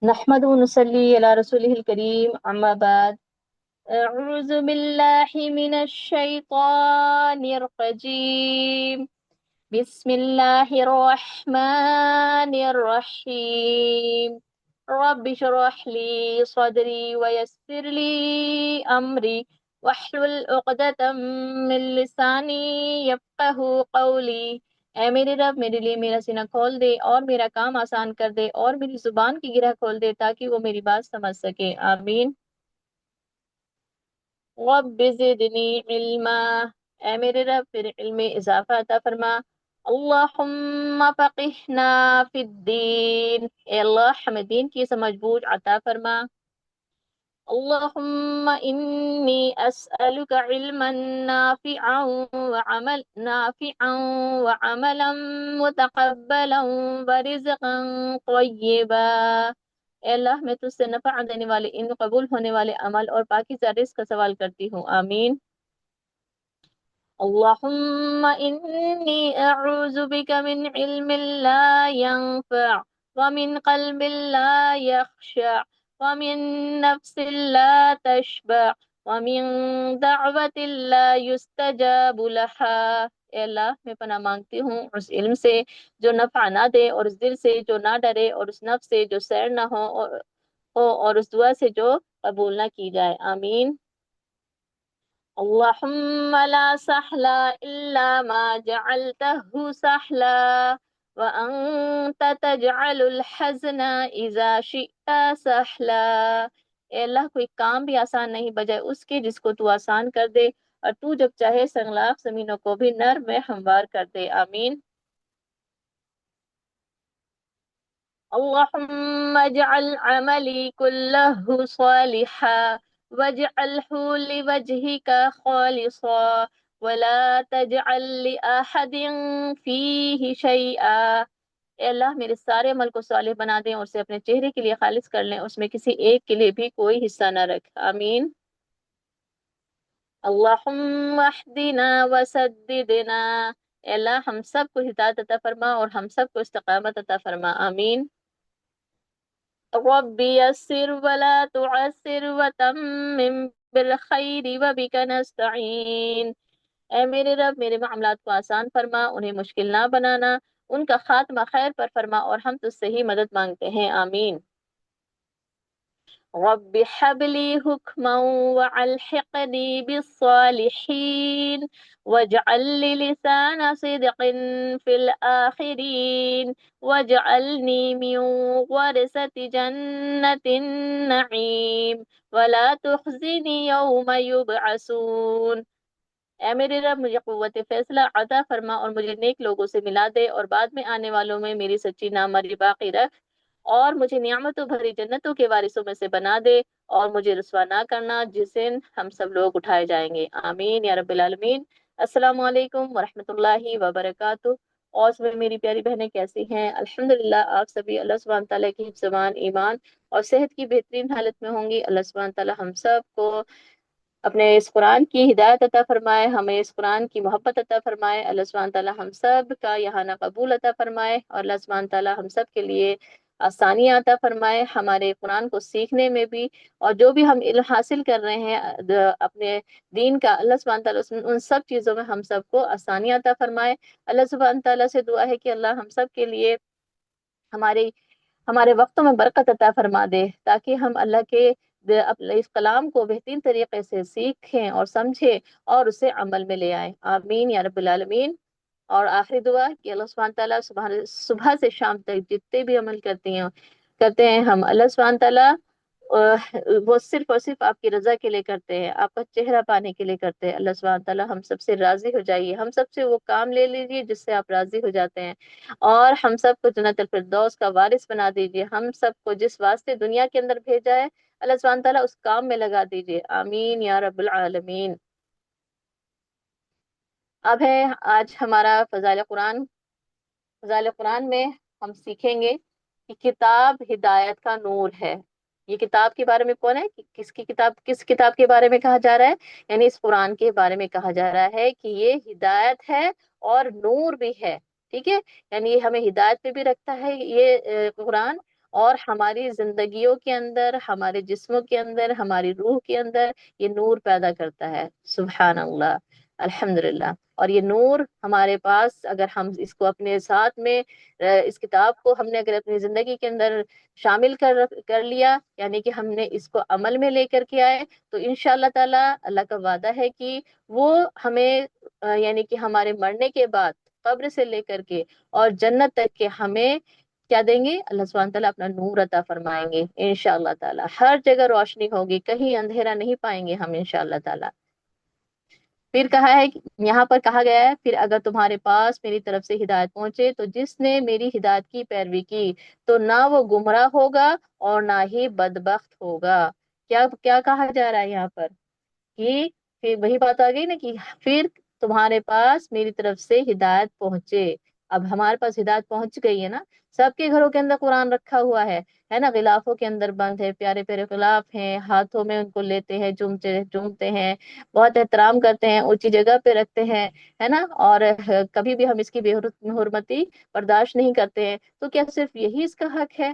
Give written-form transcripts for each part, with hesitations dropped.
نحمد ونصلي على رسوله الكريم أما بعد. أعوذ بالله من الشيطان الرجيم. بسم الله الرحمن الرحيم. رب اشرح لي صدري ويسر لي أمري واحلل عقدة من لساني يفقه قولي. اے میرے رب میرے لیے میرا سینہ کھول دے اور میرا کام آسان کر دے اور میری زبان کی گرہ کھول دے تاکہ وہ میری بات سمجھ سکے، آمین۔ رب زدنی علما، اے میرے رب میرے علم میں اضافہ عطا فرما۔ اللہم فقہنا فی الدین، اے اللہ ہمیں دین کی سمجھ بوجھ عطا فرما۔ اللہم انی اسألک علما نافعا وعملا متقبلا ورزقا طیبا۔ اے اللہ میں تجھ سے نفع دینے والے علم، قبول ہونے والے عمل اور پاکیزہ رزق کا سوال کرتی ہوں، آمین۔ اللہم انی اعوذ بک من علم لا ينفع ومن قلب لا يخشع ومن نفس لا تشبع ومن دعوت لا يستجاب لها۔ اے اللہ میں پناہ مانگتی ہوں اس علم سے جو نفع نہ دے، اور اس دل سے جو نہ ڈرے، اور اس نفس سے جو سیر نہ اور اس دعا سے جو قبول نہ کی جائے، آمین۔ اللہم لا سہلا الا ما جعلته سہلا وانت تجعل الحزن اذا شئت سہلا۔ اے اللہ کوئی کام بھی آسان نہیں بجائے اس کے جس کو تو آسان کر دے، اور تو جب چاہے سنگلاخ زمینوں کو بھی نرم میں ہموار کر دے، آمین۔ اللهم اجعل عملي كله صالحا واجعله لوجهك خالصا ولا تجعل لأحد فيه شيئا۔ اے اللہ میرے سارے عمل کو صالح بنا دیں اور اسے اپنے چہرے کے لیے خالص کر لیں، اس میں کسی ایک کے لیے بھی کوئی حصہ نہ رکھ، آمین۔ اللہم اہدنا وسددنا، اے اللہ ہم سب کو ہدایت عطا فرما اور ہم سب کو استقامت عطا فرما، آمین۔ رب یسر ولا تعسر وتمم بالخیر وبک نستعین۔ اے میرے رب میرے معاملات کو آسان فرما، انہیں مشکل نہ بنانا، ان کا خاتمہ خیر پر فرما اور ہم تجھ سے ہی مدد مانگتے ہیں، آمین۔ رب هب لي حكما وألحقني بالصالحين واجعل لي لسان صدق في الآخرين واجعلني من ورثة جنة النعيم ولا تخزني يوم يبعثون۔ اے میرے رب مجھے قوت فیصلہ عطا فرما اور مجھے نیک لوگوں سے ملا دے، اور بعد میں آنے والوں میں میری سچی نامرئی باقی رکھ، اور مجھے نعمتوں بھری جنتوں کے وارثوں میں سے بنا دے، اور مجھے رسوا نہ کرنا جس دن ہم سب لوگ اٹھائے جائیں گے، آمین یا رب العالمین۔ السلام علیکم ورحمۃ اللہ وبرکاتہ۔ اور سب میری پیاری بہنیں کیسی ہیں؟ الحمدللہ آپ سبھی اللہ سبحانہ تعالیٰ کی حفظ امان، ایمان اور صحت کی بہترین حالت میں ہوں گی۔ اللہ سبحانہ تعالیٰ ہم سب کو اپنے اس قرآن کی ہدایت عطا فرمائے، ہمیں اس قرآن کی محبت عطا فرمائے۔ اللہ سبحانہ تعالیٰ ہم سب کا یہاں قبول عطا فرمائے، اور اللہ سبحانہ تعالیٰ ہم سب کے لیے آسانیاں عطا فرمائے ہمارے قرآن کو سیکھنے میں بھی، اور جو بھی ہم علم حاصل کر رہے ہیں اپنے دین کا، اللہ سبحانہ تعالیٰ ان سب چیزوں میں ہم سب کو آسانیاں عطا فرمائے۔ اللہ سبحانہ تعالیٰ سے دعا ہے کہ اللہ ہم سب کے لیے ہمارے وقتوں میں برکت عطا فرما دے، تاکہ ہم اللہ کے اس کلام کو بہترین طریقے سے سیکھیں اور سمجھیں اور اسے عمل میں لے آئیں، آمین یا رب العالمین۔ اور آخری دعا کہ اللہ سبحانہ تعالیٰ صبح سے شام تک جتنے بھی عمل کرتے ہیں ہم، اللہ سبحانہ تعالیٰ وہ صرف اور صرف آپ کی رضا کے لیے کرتے ہیں، آپ کا چہرہ پانے کے لیے کرتے ہیں۔ اللہ سبحانہ تعالیٰ ہم سب سے راضی ہو جائیے، ہم سب سے وہ کام لے لیجیے جس سے آپ راضی ہو جاتے ہیں، اور ہم سب کو جنت الفردوس کا وارث بنا دیجیے۔ ہم سب کو جس واسطے دنیا کے اندر بھیجا ہے اللہ سبحانہ تعالیٰ اس کام میں لگا دیجیے، آمین یا رب العالمین۔ اب ہے آج ہمارا فضائل قرآن میں ہم سیکھیں گے کہ کتاب ہدایت کا نور ہے۔ یہ کتاب کے بارے میں کون ہے؟ کس کتاب کے بارے میں کہا جا رہا ہے؟ یعنی اس قرآن کے بارے میں کہا جا رہا ہے کہ یہ ہدایت ہے اور نور بھی ہے، ٹھیک ہے؟ یعنی یہ ہمیں ہدایت پہ بھی رکھتا ہے یہ قرآن، اور ہماری زندگیوں کے اندر، ہمارے جسموں کے اندر، ہماری روح کے اندر یہ نور پیدا کرتا ہے. سبحان اللہ، الحمدللہ. اور یہ نور ہمارے پاس، اگر ہم اس کو اپنے ساتھ میں اس کتاب کو ہم نے اگر اپنی زندگی کے اندر شامل کر لیا، یعنی کہ ہم نے اس کو عمل میں لے کر کے آئے، تو انشاءاللہ تعالی اللہ کا وعدہ ہے کہ وہ ہمیں یعنی کہ ہمارے مرنے کے بعد قبر سے لے کر کے اور جنت تک کے ہمیں کیا دیں گے؟ اللہ سبحانہ تعالیٰ اپنا نور عطا فرمائیں گے انشاءاللہ تعالیٰ. ہر جگہ روشنی ہوگی، کہیں اندھیرا نہیں پائیں گے ہم انشاءاللہ تعالیٰ. پھر کہا ہے یہاں پر کہا گیا ہے، پھر اگر تمہارے پاس میری طرف سے ہدایت پہنچے تو جس نے میری ہدایت کی پیروی کی تو نہ وہ گمراہ ہوگا اور نہ ہی بدبخت ہوگا. کیا کیا کہا جا رہا ہے یہاں پر؟ کہ پھر وہی بات آ گئی نا کہ پھر تمہارے پاس میری طرف سے ہدایت پہنچے. اب ہمارے پاس ہدایت پہنچ گئی ہے نا. سب کے گھروں کے اندر قرآن رکھا ہوا ہے نا، غلافوں کے اندر بند ہے، پیارے پیارے غلاف ہیں، ہاتھوں میں ان کو لیتے ہیں، چومتے ہیں، بہت احترام کرتے ہیں، اونچی جگہ پہ رکھتے ہیں، ہے نا. اور کبھی بھی ہم اس کی بے حرمتی برداشت نہیں کرتے ہیں. تو کیا صرف یہی اس کا حق ہے؟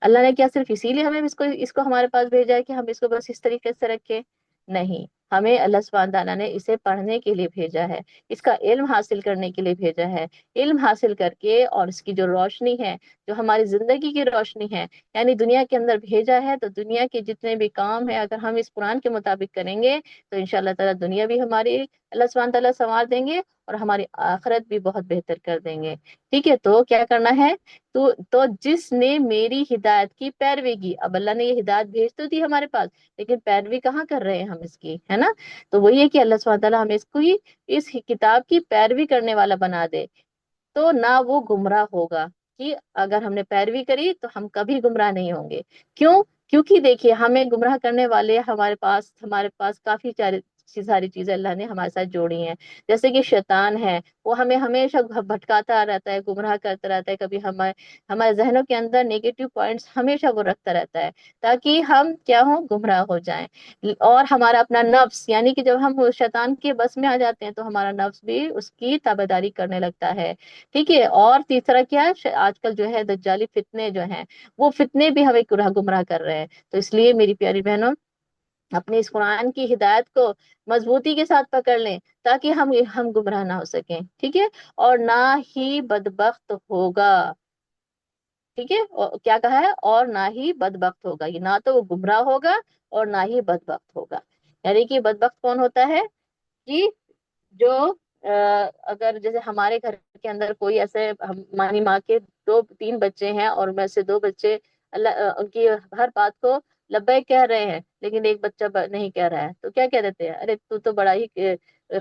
اللہ نے کیا صرف اسی لیے ہمیں اس کو ہمارے پاس بھیجا ہے کہ ہم اس کو بس اس طریقے سے رکھیں؟ نہیں، ہمیں اللہ سبحانہ تعالیٰ نے اسے پڑھنے کے لیے بھیجا ہے، اس کا علم حاصل کرنے کے لیے بھیجا ہے. علم حاصل کر کے اور اس کی جو روشنی ہے، جو ہماری زندگی کی روشنی ہے، یعنی دنیا کے اندر بھیجا ہے. تو دنیا کے جتنے بھی کام ہیں اگر ہم اس قرآن کے مطابق کریں گے تو انشاءاللہ تعالیٰ دنیا بھی ہماری اللہ سبحانہ تعالیٰ سنوار دیں گے اور ہماری آخرت بھی بہت بہتر کر دیں گے. ٹھیک ہے، تو کیا کرنا ہے؟ تو جس نے میری ہدایت کی پیروی کی. اب اللہ نے یہ ہدایت بھیج تو دی ہمارے پاس، لیکن پیروی کہاں کر رہے ہیں ہم اس کی، ہے نا. تو وہی ہے کہ اللہ سبحانہ تعالیٰ ہمیں اس کتاب کی پیروی کرنے والا بنا دے، تو نہ وہ گمراہ ہوگا. کہ اگر ہم نے پیروی کری تو ہم کبھی گمراہ نہیں ہوں گے. کیوں؟ کیونکہ دیکھیے ہمیں گمراہ کرنے والے ہمارے پاس کافی ساری چیزیں اللہ نے ہمارے ساتھ جوڑی ہیں. جیسے کہ شیطان ہے، وہ ہمیں ہمیشہ بھٹکاتا رہتا ہے، گمراہ کرتا رہتا ہے. کبھی ہمارے ذہنوں کے اندر نیگیٹو پوائنٹس ہمیشہ وہ رکھتا رہتا ہے تاکہ ہم کیا ہوں؟ گمراہ ہو جائیں. اور ہمارا اپنا نفس، یعنی کہ جب ہم شیطان کے بس میں آ جاتے ہیں تو ہمارا نفس بھی اس کی تابعداری کرنے لگتا ہے. ٹھیک ہے. اور تیسرا کیا ہے؟ آج کل جو ہے دجالی فتنے جو ہیں، وہ فتنے بھی ہمیں گمراہ کر رہے ہیں. تو اس لیے میری پیاری بہنوں، اپنی اس قرآن کی ہدایت کو مضبوطی کے ساتھ پکڑ لیں تاکہ ہم گمراہ نہ ہو سکیں. ٹھیک ہے. اور نہ ہی بدبخت ہوگا. ٹھیک ہے. کیا کہا ہے؟ اور نہ ہی بدبخت ہوگا. یہ نہ تو وہ گمراہ ہوگا اور نہ ہی بدبخت ہوگا. یعنی کہ بدبخت کون ہوتا ہے؟ کہ جو اگر جیسے ہمارے گھر کے اندر کوئی ایسے ہماری ماں کے دو تین بچے ہیں اور میں سے دو بچے ان کی ہر بات کو لبیک کہہ رہے ہیں، لیکن ایک بچہ نہیں کہہ رہا ہے، تو کیا کہہ دیتے ہیں؟ ارے تو بڑا ہی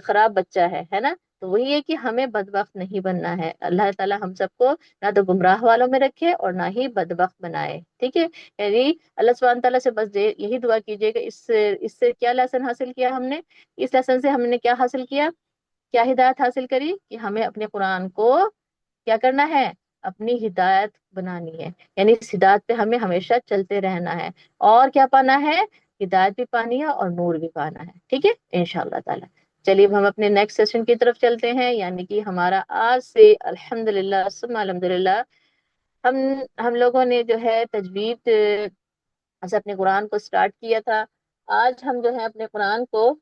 خراب بچہ ہے نا. تو وہی ہے کہ ہمیں بدبخت نہیں بننا ہے. اللہ تعالیٰ ہم سب کو نہ تو گمراہ والوں میں رکھے اور نہ ہی بدبخت بنائے. ٹھیک ہے. یعنی اللہ سبحانہ تعالیٰ سے بس یہی دعا کیجیے کہ اس سے کیا لیسن حاصل کیا ہم نے؟ اس لیسن سے ہم نے کیا حاصل کیا؟ کیا ہدایت حاصل کری؟ کہ ہمیں اپنے قرآن کو کیا کرنا ہے؟ اپنی ہدایت بنانی ہے. یعنی اس ہدایت پہ ہمیں ہمیشہ چلتے رہنا ہے. اور کیا پانا ہے؟ ہدایت بھی پانی ہے اور نور بھی پانا ہے. ٹھیک ہے انشاءاللہ تعالی. چلیے اب ہم اپنے نیکسٹ سیشن کی طرف چلتے ہیں، یعنی کہ ہمارا آج سے الحمدللہ ثم الحمدللہ ہم لوگوں نے جو ہے تجوید سے اپنے قرآن کو سٹارٹ کیا تھا. آج ہم جو ہے اپنے قرآن کو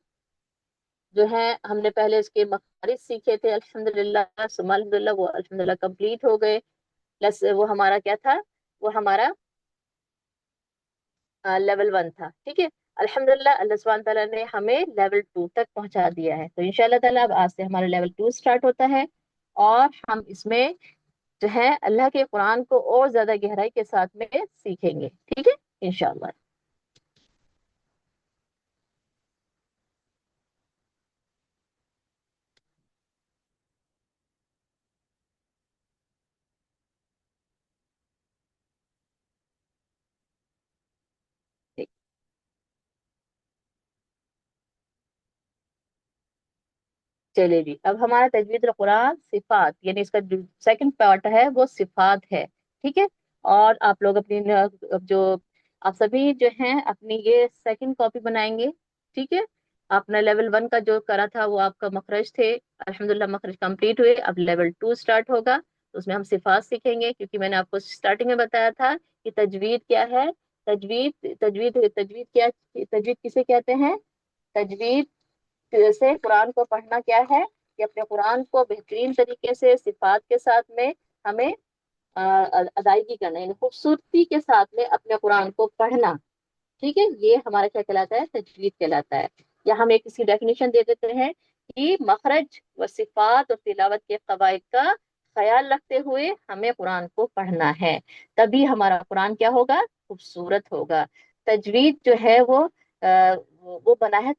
جو ہے ہم نے پہلے اس کے مخارج سیکھے تھے الحمدللہ ثم الحمدللہ، وہ الحمدللہ کمپلیٹ ہو گئے. پلس وہ ہمارا کیا تھا؟ وہ ہمارا لیول 1 تھا. ٹھیک ہے. الحمدللہ اللہ سبحانہ تعالیٰ نے ہمیں لیول 2 تک پہنچا دیا ہے. تو انشاءاللہ تعالیٰ اب آج سے ہمارا لیول 2 سٹارٹ ہوتا ہے اور ہم اس میں جو ہے اللہ کے قرآن کو اور زیادہ گہرائی کے ساتھ میں سیکھیں گے. ٹھیک ہے انشاءاللہ. چلے جی، اب ہمارا تجوید القرآن صفات، یعنی اس کا جو سیکنڈ پارٹ ہے وہ صفات ہے. ٹھیک ہے. اور آپ لوگ اپنی جو آپ سبھی جو ہیں اپنی یہ سیکنڈ کاپی بنائیں گے. ٹھیک ہے. آپ نے لیول 1 کا جو کرا تھا وہ آپ کا مخرج تھے، الحمدللہ مخرج کمپلیٹ ہوئے. اب لیول 2 سٹارٹ ہوگا. تو اس میں ہم صفات سیکھیں گے، کیونکہ میں نے آپ کو اسٹارٹنگ میں بتایا تھا کہ تجوید کیا ہے۔ تجوید کیا، تجوید کسے کہتے ہیں؟ تجوید سے قرآن کو پڑھنا کیا ہے کہ اپنے قرآن کو بہترین طریقے سے صفات کے ساتھ میں ہمیں ادائیگی کرنا، یعنی خوبصورتی کے ساتھ میں اپنے قرآن کو پڑھنا، ٹھیک ہے؟ یہ ہمارا کیا کہلاتا ہے؟ تجوید کہلاتا ہے۔ یا ہم ایک کسی ڈیفینیشن دے دیتے ہیں کہ مخرج و صفات اور تلاوت کے قواعد کا خیال رکھتے ہوئے ہمیں قرآن کو پڑھنا ہے، تبھی ہمارا قرآن کیا ہوگا؟ خوبصورت ہوگا۔ تجوید جو ہے وہ بنا ہے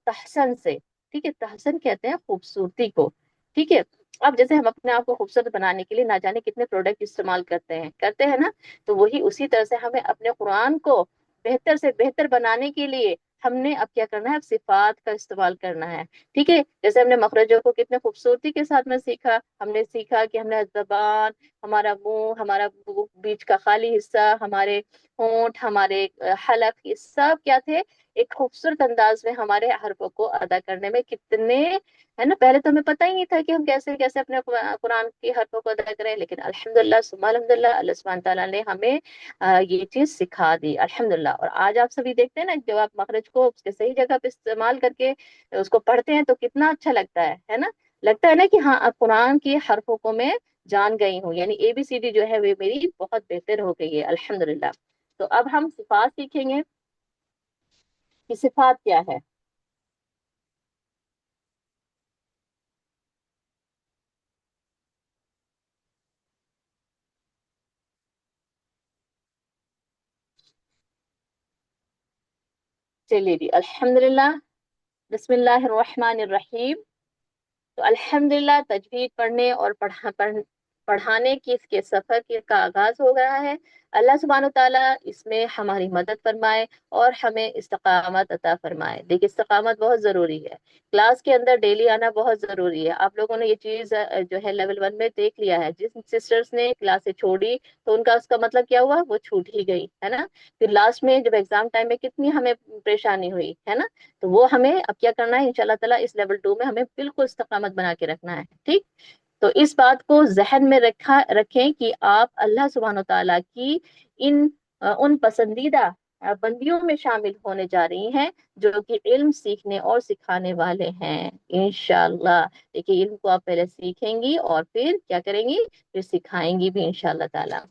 تحسن سے، ٹھیک ہے؟ تحسن کہتے ہیں خوبصورتی کو، ٹھیک ہے؟ اب جیسے ہم اپنے آپ کو خوبصورت بنانے کے لیے نہ جانے کتنے پروڈکٹ استعمال کرتے ہیں نا، تو وہی اسی طرح سے ہمیں اپنے قرآن کو بہتر سے بہتر بنانے کے لیے ہم نے اب کیا کرنا ہے؟ اب صفات کا استعمال کرنا ہے، ٹھیک ہے؟ جیسے ہم نے مخرجوں کو کتنے خوبصورتی کے ساتھ میں سیکھا، ہم نے سیکھا کہ ہم نے زبان، ہمارا منہ، ہمارا بیچ کا خالی حصہ، ہمارے ہونٹ، ہمارے حلق، یہ سب کیا تھے؟ ایک خوبصورت انداز میں ہمارے حرفوں کو ادا کرنے میں کتنے، ہے نا؟ پہلے تو ہمیں پتہ ہی نہیں تھا کہ ہم کیسے کیسے اپنے قرآن کی حرفوں کو ادا کریں، لیکن الحمدللہ ثم الحمدللہ اللہ سبحانہ تعالیٰ نے ہمیں یہ چیز سکھا دی، الحمدللہ۔ اور آج آپ سبھی دیکھتے ہیں نا، جب آپ مخرج کو اس کے صحیح جگہ پہ استعمال کر کے اس کو پڑھتے ہیں تو کتنا اچھا لگتا ہے نا؟ لگتا ہے نا کہ ہاں اب قرآن کی حرفوں کو میں جان گئی ہوں، یعنی ABCD جو ہے وہ میری بہت بہتر ہو گئی ہے، الحمدللہ۔ تو اب ہم صفات سیکھیں گے کہ صفات کیا ہے۔ چلیے جی، الحمدللہ، بسم اللہ الرحمن الرحیم۔ تو الحمدللہ تجوید پڑھنے اور پڑھانے کی اس کے سفر کا آغاز ہو گیا ہے۔ اللہ سبحانہ تعالیٰ اس میں ہماری مدد فرمائے اور ہمیں استقامت عطا فرمائے۔ دیکھیے استقامت بہت ضروری ہے، کلاس کے اندر ڈیلی آنا بہت ضروری ہے۔ آپ لوگوں نے یہ چیز جو ہے لیول 1 میں دیکھ لیا ہے، جس سسٹرز نے کلاسیں چھوڑی تو ان کا اس کا مطلب کیا ہوا؟ وہ چھوٹ ہی گئی، ہے نا؟ پھر لاسٹ میں جب ایگزام ٹائم میں کتنی ہمیں پریشانی ہوئی، ہے نا؟ تو وہ ہمیں اب کیا کرنا ہے؟ انشاءاللہ تعالیٰ اس لیول 2 میں ہمیں بالکل استقامت بنا کے رکھنا ہے، ٹھیک؟ تو اس بات کو ذہن میں رکھیں کہ آپ اللہ سبحانہ تعالیٰ کی ان پسندیدہ بندیوں میں شامل ہونے جا رہی ہیں جو کہ علم سیکھنے اور سکھانے والے ہیں، انشاءاللہ۔ دیکھیے علم کو آپ پہلے سیکھیں گی اور پھر کیا کریں گی؟ پھر سکھائیں گی بھی انشاءاللہ تعالیٰ۔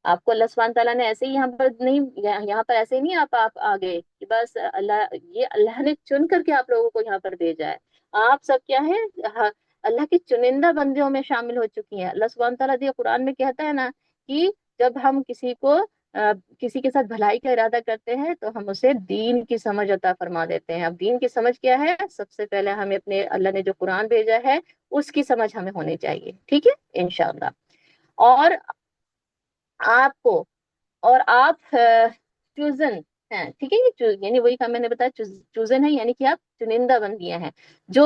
آپ کو اللہ سبحانہ تعالیٰ نے ایسے ہی یہاں پر نہیں، یہاں پر ایسے ہی نہیں آپ آ گئے کہ بس اللہ نے چن کر کے آپ لوگوں کو یہاں پر بھیجا ہے۔ آپ سب کیا ہے؟ اللہ کے چنندہ بندیوں میں شامل ہو چکی ہیں۔ اللہ سبحانہ تعالیٰ دیکھیے قرآن میں کہتا ہے نا کہ جب ہم کسی کے ساتھ بھلائی کا ارادہ کرتے ہیں تو ہم اسے دین کی سمجھ عطا فرما دیتے ہیں۔ اب دین کی سمجھ کیا ہے؟ سب سے پہلے ہمیں اپنے اللہ نے جو قرآن بھیجا ہے اس کی سمجھ ہمیں ہونی چاہیے، ٹھیک ہے؟ انشاءاللہ۔ اور آپ کو، اور آپ چوزن ہیں، ٹھیک ہے؟ یعنی وہی کام میں نے بتایا، چوزن ہے یعنی کہ آپ چنندہ بندیاں ہیں، جو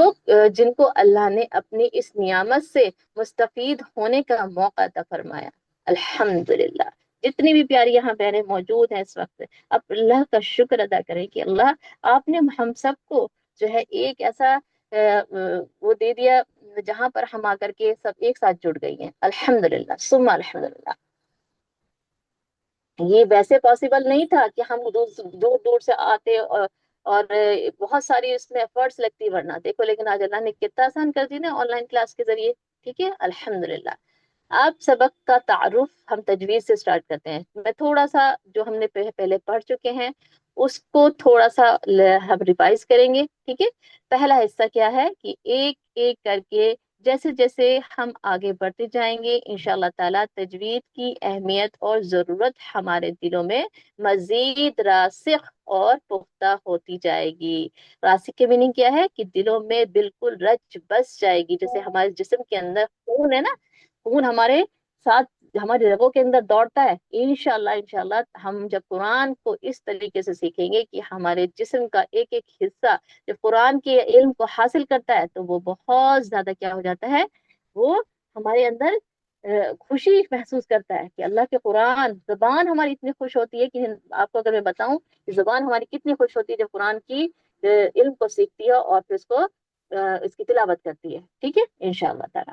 جن کو اللہ نے اپنی اس نعمت سے مستفید ہونے کا موقع عطا فرمایا، الحمدللہ۔ جتنی بھی پیاری یہاں بہنیں موجود ہیں اس وقت، اب اللہ کا شکر ادا کریں کہ اللہ آپ نے ہم سب کو جو ہے ایک ایسا وہ دے دیا جہاں پر ہم آ کر کے سب ایک ساتھ جڑ گئی ہیں، الحمدللہ ثم الحمدللہ۔ یہ ویسے پاسبل نہیں تھا کہ ہم دور دور سے آتے اور بہت ساری اس میں ایفرٹس لگتی، ورنہ دیکھو لیکن آج اللہ نے کتنا آسان کر دی نا آن لائن کلاس کے ذریعے، ٹھیک ہے؟ الحمدللہ۔ آپ سبق کا تعارف ہم تجویز سے سٹارٹ کرتے ہیں۔ میں تھوڑا سا جو ہم نے پہلے پڑھ چکے ہیں اس کو تھوڑا سا ہم ریوائز کریں گے، ٹھیک ہے؟ پہلا حصہ کیا ہے کہ ایک ایک کر کے جیسے جیسے ہم آگے بڑھتے جائیں گے انشاءاللہ تعالیٰ تجوید کی اہمیت اور ضرورت ہمارے دلوں میں مزید راسخ اور پختہ ہوتی جائے گی۔ راسخ کے میننگ کیا ہے؟ کہ دلوں میں بالکل رچ بس جائے گی، جیسے ہمارے جسم کے اندر خون ہے نا، خون ہمارے ساتھ ہمارے رگوں کے اندر دوڑتا ہے، انشاءاللہ انشاءاللہ ہم جب قرآن کو اس طریقے سے سیکھیں گے کہ ہمارے جسم کا ایک ایک حصہ جب قرآن کے علم کو حاصل کرتا ہے تو وہ بہت زیادہ کیا ہو جاتا ہے؟ وہ ہمارے اندر خوشی محسوس کرتا ہے کہ اللہ کے قرآن، زبان ہماری اتنی خوش ہوتی ہے کہ آپ کو اگر میں بتاؤں کہ زبان ہماری کتنی خوش ہوتی ہے جب قرآن کی علم کو سیکھتی ہے اور پھر اس کی تلاوت کرتی ہے، ٹھیک ہے؟ انشاءاللہ تعالی۔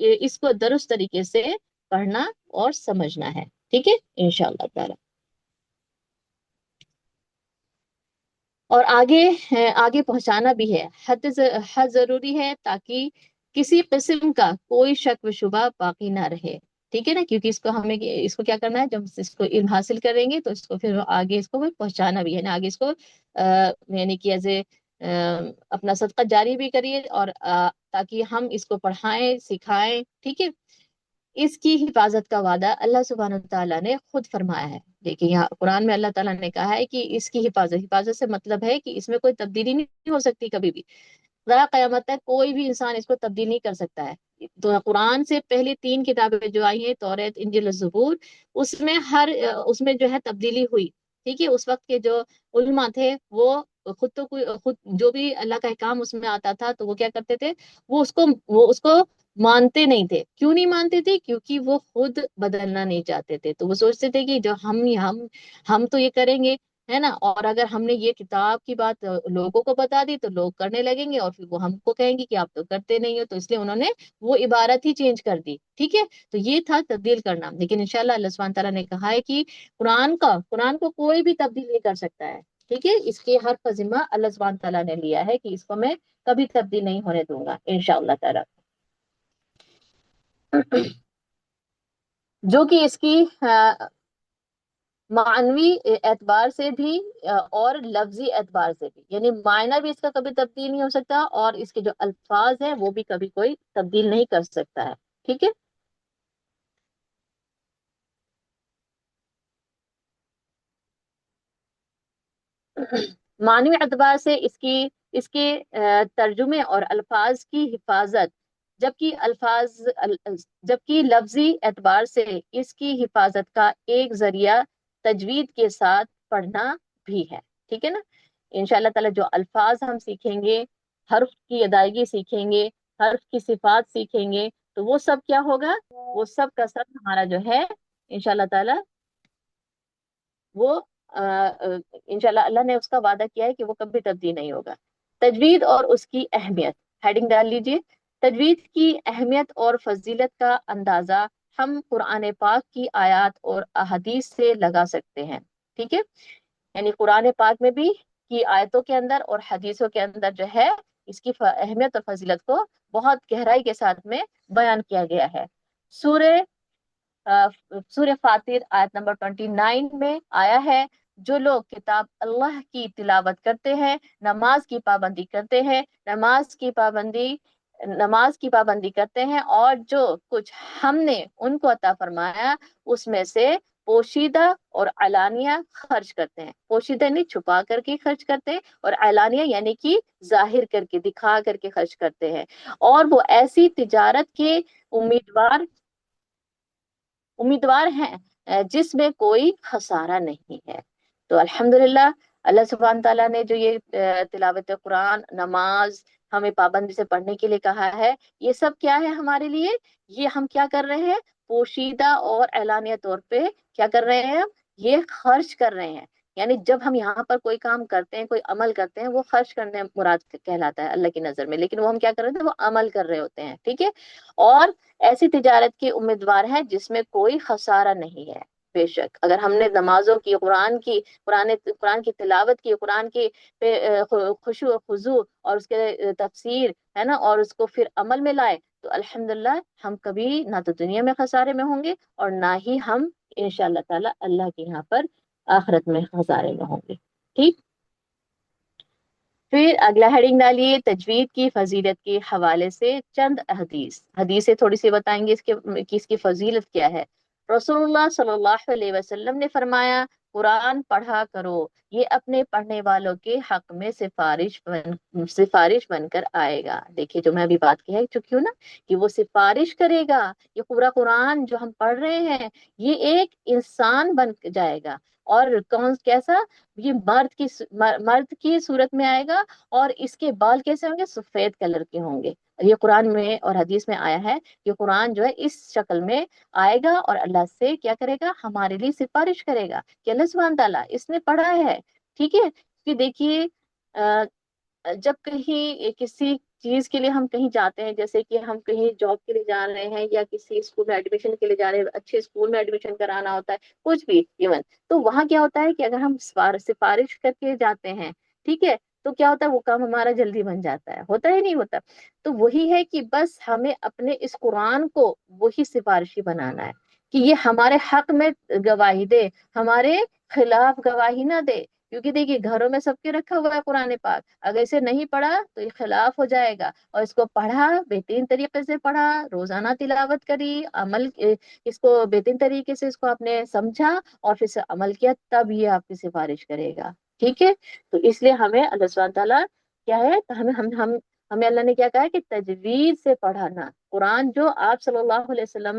اس کو درست طریقے سے پڑھنا اور سمجھنا ہے، ٹھیک ہے انشاءاللہ تعالی۔ اور آگے پہنچانا بھی ہے، حد ضروری ہے تاکہ کسی قسم کا کوئی شک و شبہ باقی نہ رہے، ٹھیک ہے نا، کیونکہ اس کو کیا کرنا ہے، جب اس کو علم حاصل کریں گے تو اس کو پھر آگے اس کو پہنچانا بھی ہے نا، آگے اس کو یعنی کہ ایز اے اپنا صدقہ جاری بھی کریے، اور تاکہ ہم اس کو پڑھائیں سکھائیں، ٹھیک ہے۔ اس کی حفاظت کا وعدہ اللہ سبحانہ تعالیٰ نے خود فرمایا ہے۔ دیکھیں یہاں قرآن میں اللہ تعالیٰ نے کہا ہے کہ اس کی حفاظت سے مطلب ہے کہ اس میں کوئی تبدیلی نہیں ہو سکتی کبھی بھی، ذرا قیامت تک کوئی بھی انسان اس کو تبدیل نہیں کر سکتا ہے۔ تو قرآن سے پہلی 3 کتابیں جو آئی ہیں، توریت، انجیل اور زبور، اس میں جو ہے تبدیلی ہوئی، ٹھیک ہے۔ اس وقت کے جو علماء تھے وہ خود جو بھی اللہ کا احکام اس میں آتا تھا تو وہ کیا کرتے تھے، وہ اس کو مانتے نہیں تھے۔ کیوں نہیں مانتے تھے؟ کیونکہ وہ خود بدلنا نہیں چاہتے تھے، تو وہ سوچتے تھے کہ جو ہم تو یہ کریں گے، ہے نا، اور اگر ہم نے یہ کتاب کی بات لوگوں کو بتا دی تو لوگ کرنے لگیں گے، اور پھر وہ ہم کو کہیں گے کہ آپ تو کرتے نہیں ہو، تو اس لیے انہوں نے وہ عبارت ہی چینج کر دی، ٹھیک ہے۔ تو یہ تھا تبدیل کرنا، لیکن انشاءاللہ اللہ سبحانہ تعالیٰ نے کہا ہے کہ قرآن کو کوئی بھی تبدیل نہیں کر سکتا ہے، ٹھیک ہے۔ اس کے حرف کا ذمہ اللہ سبحانہ تعالیٰ نے لیا ہے کہ اس کو میں کبھی تبدیل نہیں ہونے دوں گا انشاءاللہ تعالیٰ، جو کہ اس کی معنوی اعتبار سے بھی اور لفظی اعتبار سے بھی، یعنی معنی بھی اس کا کبھی تبدیل نہیں ہو سکتا، اور اس کے جو الفاظ ہیں وہ بھی کبھی کوئی تبدیل نہیں کر سکتا ہے، ٹھیک ہے۔ معنوی اعتبار سے اس کے ترجمے اور الفاظ کی حفاظت، جبکہ لفظی اعتبار سے اس کی حفاظت کا ایک ذریعہ تجوید کے ساتھ پڑھنا بھی ہے، ٹھیک ہے نا۔ انشاءاللہ تعالی جو الفاظ ہم سیکھیں گے، حرف کی ادائیگی سیکھیں گے، حرف کی صفات سیکھیں گے، تو وہ سب کیا ہوگا، وہ سب کا سب ہمارا جو ہے انشاءاللہ تعالی وہ انشاءاللہ اللہ نے اس کا وعدہ کیا ہے کہ وہ کبھی تبدیل نہیں ہوگا۔ تجوید اور اس کی اہمیت، ہیڈنگ ڈال لیجئے۔ تجوید کی اہمیت اور فضیلت کا اندازہ ہم قرآن پاک کی آیات اور احادیث سے لگا سکتے ہیں، ٹھیک ہے۔ یعنی قرآن پاک میں بھی کی آیتوں کے اندر اور حدیثوں کے اندر جو ہے اس کی اہمیت اور فضیلت کو بہت گہرائی کے ساتھ میں بیان کیا گیا ہے۔ سورہ سورہ فاتر آیت نمبر 29 میں آیا ہے، جو لوگ کتاب اللہ کی تلاوت کرتے ہیں، نماز کی پابندی کرتے ہیں، نماز کی پابندی کرتے ہیں، اور جو کچھ ہم نے ان کو عطا فرمایا اس میں سے پوشیدہ اور علانیہ خرچ کرتے ہیں۔ پوشیدہ یعنی چھپا کر کے خرچ کرتے ہیں، اور علانیہ یعنی کہ ظاہر کر کے، دکھا کر کے خرچ کرتے ہیں، اور وہ ایسی تجارت کے امیدوار ہیں جس میں کوئی خسارہ نہیں ہے۔ تو الحمدللہ اللہ سبحانہ تعالیٰ نے جو یہ تلاوت قرآن، نماز ہمیں پابندی سے پڑھنے کے لیے کہا ہے، یہ سب کیا ہے ہمارے لیے، یہ ہم کیا کر رہے ہیں، پوشیدہ اور اعلانیہ طور پہ کیا کر رہے ہیں، ہم یہ خرچ کر رہے ہیں۔ یعنی جب ہم یہاں پر کوئی کام کرتے ہیں، کوئی عمل کرتے ہیں، وہ خرچ کرنے مراد کہلاتا ہے اللہ کی نظر میں، لیکن وہ ہم کیا کر رہے ہیں، وہ عمل کر رہے ہوتے ہیں، ٹھیک ہے۔ اور ایسی تجارت کے امیدوار ہیں جس میں کوئی خسارہ نہیں ہے۔ بے شک اگر ہم نے نمازوں کی، قرآن کی تلاوت کی، قرآن کی خشوع و خضوع اور اس کے تفسیر ہے نا، اور اس کو پھر عمل میں لائے، تو الحمدللہ ہم کبھی نہ تو دنیا میں خسارے میں ہوں گے، اور نہ ہی ہم انشاءاللہ تعالی اللہ کے یہاں پر آخرت میں خسارے میں ہوں گے، ٹھیک۔ پھر اگلا ہیڈنگ ڈالیے، تجوید کی فضیلت کے حوالے سے چند حدیثیں تھوڑی سی بتائیں گے اس کی فضیلت کیا ہے۔ رسول اللہ صلی اللہ علیہ وسلم نے فرمایا، قرآن پڑھا کرو، یہ اپنے پڑھنے والوں کے حق میں سفارش بن کر آئے گا۔ دیکھیے جو میں ابھی بات کہہ چکی ہوں نا، کہ وہ سفارش کرے گا، یہ پورا قرآن جو ہم پڑھ رہے ہیں یہ ایک انسان بن جائے گا، اور کیسا، یہ مرد کی صورت میں آئے گا، اور اس کے بال کیسے ہوں گے، سفید کلر کے ہوں گے۔ یہ قرآن میں اور حدیث میں آیا ہے کہ قرآن جو ہے اس شکل میں آئے گا، اور اللہ سے کیا کرے گا، ہمارے لیے سفارش کرے گا کہ اللہ سبحانہ تعالیٰ اس نے پڑھا ہے، ٹھیک ہے۔ کہ دیکھیے جب کہیں کسی چیز کے لیے ہم کہیں جاتے ہیں، جیسے کہ ہم کہیں جاب کے لیے جا رہے ہیں یا کسی اسکول میں ایڈمیشن کے لیے جا رہے ہیں، اچھے اسکول میں ایڈمیشن کرانا ہوتا ہے، کچھ بھی ایون، تو وہاں کیا ہوتا ہے کہ اگر ہم سفارش کر کے جاتے ہیں، ٹھیک ہے، تو کیا ہوتا ہے وہ کام ہمارا جلدی بن جاتا ہے، ہوتا ہے نہیں ہوتا؟ تو وہی ہے کہ بس ہمیں اپنے اس قرآن کو وہی سفارشی بنانا ہے کہ یہ ہمارے حق میں گواہی دے، ہمارے خلاف گواہی نہ دے، کیونکہ دیکھیے گھروں میں سب کے رکھا ہوا ہے قرآن پاک، اگر اسے نہیں پڑھا تو یہ خلاف ہو جائے گا، اور اس کو پڑھا، بہترین طریقے سے پڑھا، روزانہ تلاوت کری، عمل اس کو بہترین طریقے سے اس کو آپ نے سمجھا اور پھر سے عمل کیا، تب یہ آپ کی سفارش کرے گا، ٹھیک ہے؟ تو اس لیے ہمیں اللہ سبحانہ تعالیٰ کیا ہے، ہمیں اللہ نے کیا کہا ہے کہ تجوید سے پڑھانا قرآن، جو آپ صلی اللہ علیہ وسلم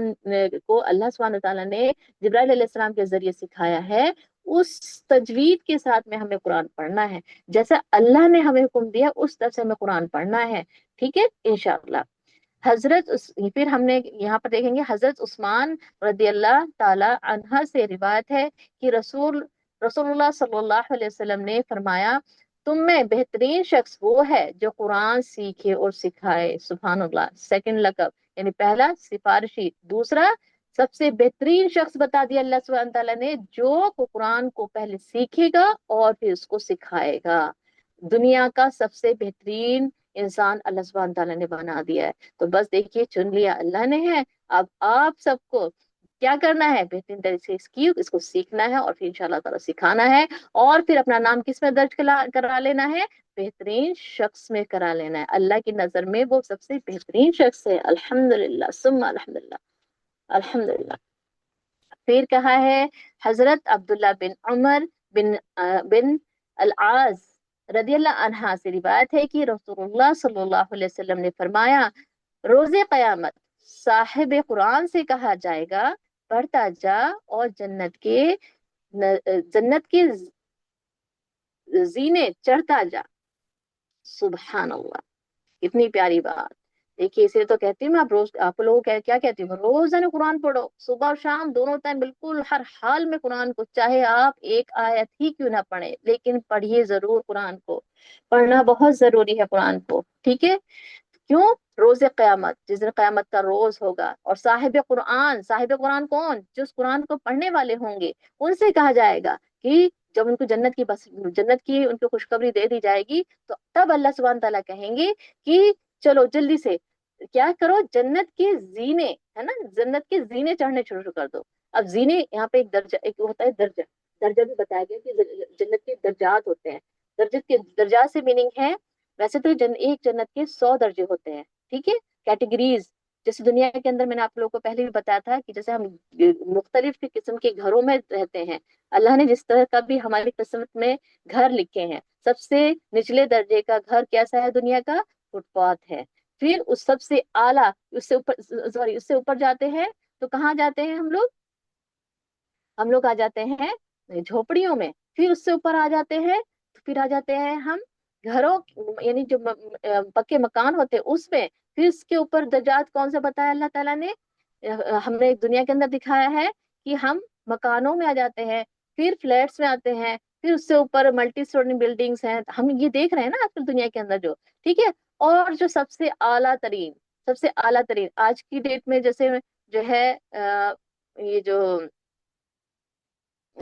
کو اللہ سبحانہ تعالیٰ نے جبرائیل علیہ السلام کے ذریعے سکھایا ہے، اس تجوید کے ساتھ میں ہمیں قرآن پڑھنا ہے، جیسا اللہ نے ہمیں حکم دیا اس طرح سے ہمیں قرآن پڑھنا ہے، ٹھیک ہے انشاءاللہ۔ پھر ہم نے یہاں پر دیکھیں گے حضرت عثمان رضی اللہ تعالی عنہ سے روایت ہے کہ رسول اللہ صلی اللہ علیہ وسلم نے فرمایا، تم میں بہترین شخص وہ ہے جو قرآن سیکھے اور سکھائے، سبحان اللہ، سیکنڈ لقب، یعنی پہلا سفارشی، دوسرا سب سے بہترین شخص بتا دیا اللہ سبحانہ تعالیٰ نے، جو قرآن کو پہلے سیکھے گا اور پھر اس کو سکھائے گا، دنیا کا سب سے بہترین انسان اللہ سبحانہ تعالیٰ نے بنا دیا ہے۔ تو بس دیکھیے چن لیا اللہ نے ہے، اب آپ سب کو کیا کرنا ہے، بہترین طریقے سے اس کو سیکھنا ہے اور پھر انشاءاللہ تعالیٰ سکھانا ہے، اور پھر اپنا نام کس میں درج کرا لینا ہے، بہترین شخص میں کرا لینا ہے، اللہ کی نظر میں وہ سب سے بہترین شخص ہے، الحمدللہ ثم الحمدللہ، الحمدللہ۔ پھر کہا ہے حضرت عبداللہ بن عمر بن العاص رضی اللہ عنہ سے روایت ہے کہ رسول اللہ صلی اللہ علیہ وسلم نے فرمایا، روز قیامت صاحب قرآن سے کہا جائے گا، پڑھتا جا اور جنت کے زینے چڑھتا جا، سبحان اللہ، اتنی پیاری بات۔ دیکھیے اسے تو کہتی ہوں میں، آپ لوگوں کیا کہتی ہوں، روزانہ قرآن پڑھو، صبح اور شام دونوں ٹائم، بالکل ہر حال میں قرآن کو، چاہے آپ ایک آیت ہی کیوں نہ پڑھیں لیکن پڑھیے ضرور قرآن کو، پڑھنا بہت ضروری ہے قرآن کو، ٹھیک ہے؟ کیوں؟ روز قیامت، جس دن قیامت کا روز ہوگا، اور صاحب قرآن کون؟ جو اس قرآن کو پڑھنے والے ہوں گے، ان سے کہا جائے گا کہ جب ان کو جنت کی ان کو خوشخبری دے دی جائے گی، تو تب اللہ سبحانہ تعالیٰ کہیں گے کہ چلو جلدی سے کیا کرو، جنت کے زینے، ہے نا، جنت کے زینے چڑھنے شروع کر دو۔ اب زینے یہاں پہ ایک درجہ، ایک ہوتا ہے درجہ، درجہ بھی بتایا گیا کہ جنت کے درجات ہوتے ہیں، درجات سے میننگ ہے، ویسے تو ایک جنت کے 100 درجے ہوتے ہیں، ٹھیک ہے، کیٹیگریز، جیسے دنیا کے اندر میں نے آپ لوگوں کو پہلے بھی بتایا تھا کہ جیسے ہم مختلف قسم کے گھروں میں رہتے ہیں، اللہ نے جس طرح کا بھی ہماری قسمت میں گھر لکھے ہیں، سب سے نچلے درجے کا گھر کیسا ہے دنیا کا؟ فٹ پاتھ ہے۔ پھر اس سب سے اعلیٰ، اس سے اوپر جاتے ہیں تو کہاں جاتے ہیں ہم لوگ آ جاتے ہیں جھوپڑیوں میں، پھر اس سے اوپر آ جاتے ہیں تو پھر آ جاتے ہیں ہم گھروں، یعنی جو پکے مکان ہوتے ہیں اس میں، پھر اس کے اوپر درجات کون سا بتایا اللہ تعالیٰ نے؟ ہم نے دنیا کے اندر دکھایا ہے کہ ہم مکانوں میں آ جاتے ہیں، پھر فلیٹس میں آتے ہیں، پھر اس سے اوپر ملٹی اسٹوری بلڈنگس ہیں، ہم یہ دیکھ رہے ہیں نا آج کل دنیا کے اندر جو، ٹھیک ہے، اور جو سب سے اعلیٰ ترین آج کی ڈیٹ میں، جیسے جو ہے یہ جو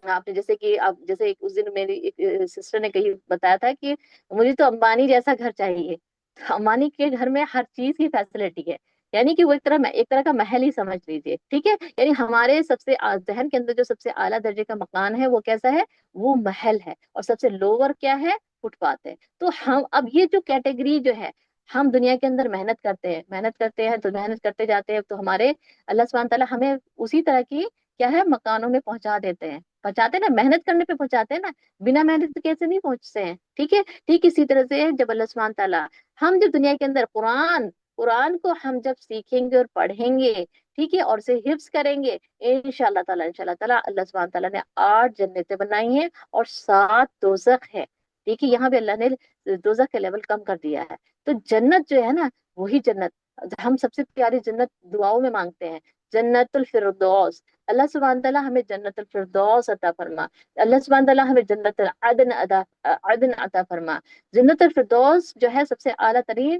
آپ نے جیسے کہ آپ جیسے اس دن میری ایک سسٹر نے بتایا تھا کہ مجھے تو امبانی جیسا گھر چاہیے، تو امبانی کے گھر میں ہر چیز کی فیسلٹی ہے، یعنی کہ وہ ایک طرح کا محل ہی سمجھ لیجیے، ٹھیک ہے، یعنی ہمارے سب سے ذہن کے اندر جو سب سے اعلیٰ درجے کا مکان ہے وہ کیسا ہے؟ وہ محل ہے، اور سب سے لوور کیا ہے؟ فٹ پاتھ ہے۔ تو ہم اب یہ جو کیٹیگری جو ہے، ہم دنیا کے اندر محنت کرتے ہیں تو محنت کرتے جاتے ہیں، تو ہمارے اللہ سبحانہ تعالیٰ ہمیں اسی طرح کی کیا ہے مکانوں میں پہنچاتے ہیں نا، محنت کرنے پہ پہنچاتے ہیں نا، بنا محنت کے کیسے نہیں پہنچتے ہیں، ٹھیک ہے؟ ٹھیک اسی طرح سے جب اللہ سبحانہ تعالیٰ ہم جب دنیا کے اندر قرآن کو ہم جب سیکھیں گے اور پڑھیں گے، ٹھیک ہے، اور اسے حفظ کریں گے، انشاءاللہ تعالیٰ اللہ سبحانہ تعالیٰ نے 8 جنتیں بنائی ہیں اور 7 دوزخ ہے، ٹھیک ہے، یہاں بھی اللہ نے دوزخ کا لیول کم کر دیا ہے۔ تو جنت جو ہے نا، وہی جنت ہم سب سے پیاری جنت دعاؤں میں مانگتے ہیں، جنت الفردوس، اللہ سبحانہ تعالیٰ ہمیں جنت الفردوس عطا فرما، اللہ سبحانہ تعالیٰ ہمیں عدن عطا فرما۔ جنت الفردوس جو ہے سب سے اعلیٰ ترین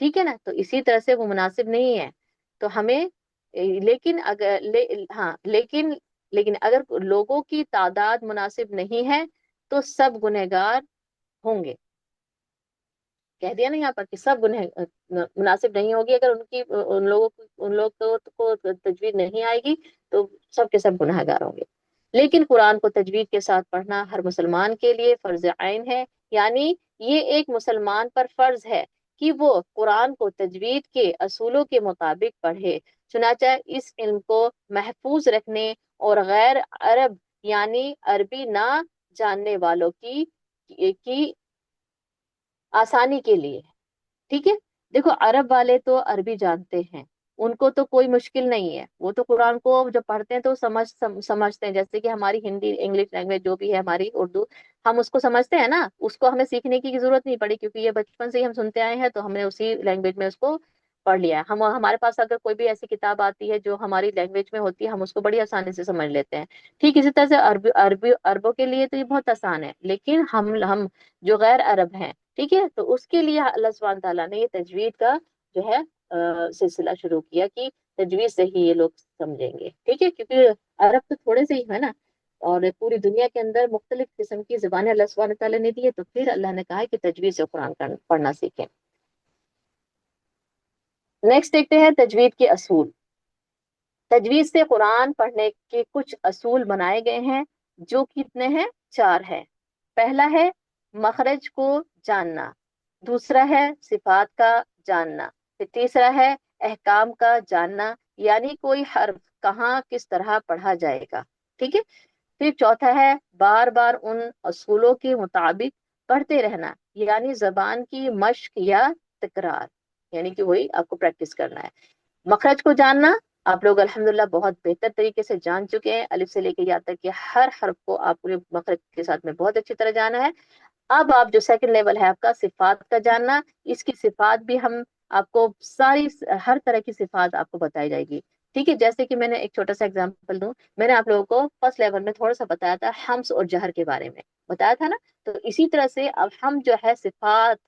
ٹھیک ہے نا. تو اسی طرح سے وہ مناسب نہیں ہے. تو ہمیں لیکن اگر ہاں لیکن اگر لوگوں کی تعداد مناسب نہیں ہے تو سب گنہگار ہوں گے. کہہ دیا نا یہاں پر کہ سب گنہ مناسب نہیں ہوگی. اگر ان لوگوں کو تجوید نہیں آئے گی تو سب کے سب گناہ گار ہوں گے. لیکن قرآن کو تجوید کے ساتھ پڑھنا ہر مسلمان کے لیے فرض عین ہے. یعنی یہ ایک مسلمان پر فرض ہے کہ وہ قرآن کو تجوید کے اصولوں کے مطابق پڑھے. چنانچہ اس علم کو محفوظ رکھنے اور غیر عرب یعنی عربی نہ جاننے والوں کی آسانی کے لیے. ٹھیک ہے. دیکھو عرب والے تو عربی جانتے ہیں, ان کو تو کوئی مشکل نہیں ہے, وہ تو قرآن کو جب پڑھتے ہیں تو سمجھتے ہیں. جیسے کہ ہماری ہندی انگلش لینگویج جو بھی ہے ہماری اردو, ہم اس کو سمجھتے ہیں نا, اس کو ہمیں سیکھنے کی ضرورت نہیں پڑی کیونکہ یہ بچپن سے ہی ہم سنتے آئے ہیں, تو ہم نے اسی لینگویج میں اس کو پڑھ لیا ہے. ہمارے پاس اگر کوئی بھی ایسی کتاب آتی ہے جو ہماری لینگویج میں ہوتی ہے, ہم اس کو بڑی آسانی سے سمجھ لیتے ہیں. ٹھیک اسی طرح سے عربوں کے لیے تو یہ بہت آسان ہے, لیکن ہم جو غیر عرب ہیں, ٹھیک ہے, تو اس کے لیے اللہ سبحانہ تعالیٰ نے یہ تجوید کا جو ہے سلسلہ شروع کیا کہ تجوید سے ہی یہ لوگ سمجھیں گے. ٹھیک ہے, کیونکہ عرب تو تھوڑے سے ہی ہے نا, اور پوری دنیا کے اندر مختلف قسم کی زبانیں اللہ سبحانہ تعالیٰ نے دی ہے, تو پھر اللہ نے کہا ہے کہ تجوید سے قرآن پڑھنا سیکھیں. نیکسٹ دیکھتے ہیں تجوید کے اصول. تجوید سے قرآن پڑھنے کے کچھ اصول بنائے گئے ہیں جو کتنے ہیں؟ 4 ہے. پہلا ہے مخرج کو جاننا, دوسرا ہے صفات کا جاننا, پھر تیسرا ہے احکام کا جاننا, یعنی کوئی حرف کہاں کس طرح پڑھا جائے گا. ٹھیک ہے. پھر چوتھا ہے بار بار ان اصولوں کے مطابق پڑھتے رہنا, یعنی زبان کی مشق یا تکرار, یعنی کہ وہی آپ کو پریکٹس کرنا ہے. مخرج کو جاننا, آپ لوگ الحمدللہ بہت بہتر طریقے سے جان چکے ہیں, الف سے لے کے یا تک کہ ہر حرف کو آپ پورے مخرج کے ساتھ میں بہت اچھی طرح جانا ہے. اب آپ جو سیکنڈ لیول ہے آپ کا صفات کا جاننا, اس کی صفات بھی ہم آپ کو ساری ہر طرح کی صفات آپ کو بتائی جائے گی. ٹھیک ہے. جیسے کہ میں نے ایک چھوٹا سا اگزامپل دوں, میں نے آپ لوگوں کو فرسٹ لیول میں تھوڑا سا بتایا تھا حمز اور جہر کے بارے میں بتایا تھا نا, تو اسی طرح سے اب ہم جو ہے صفات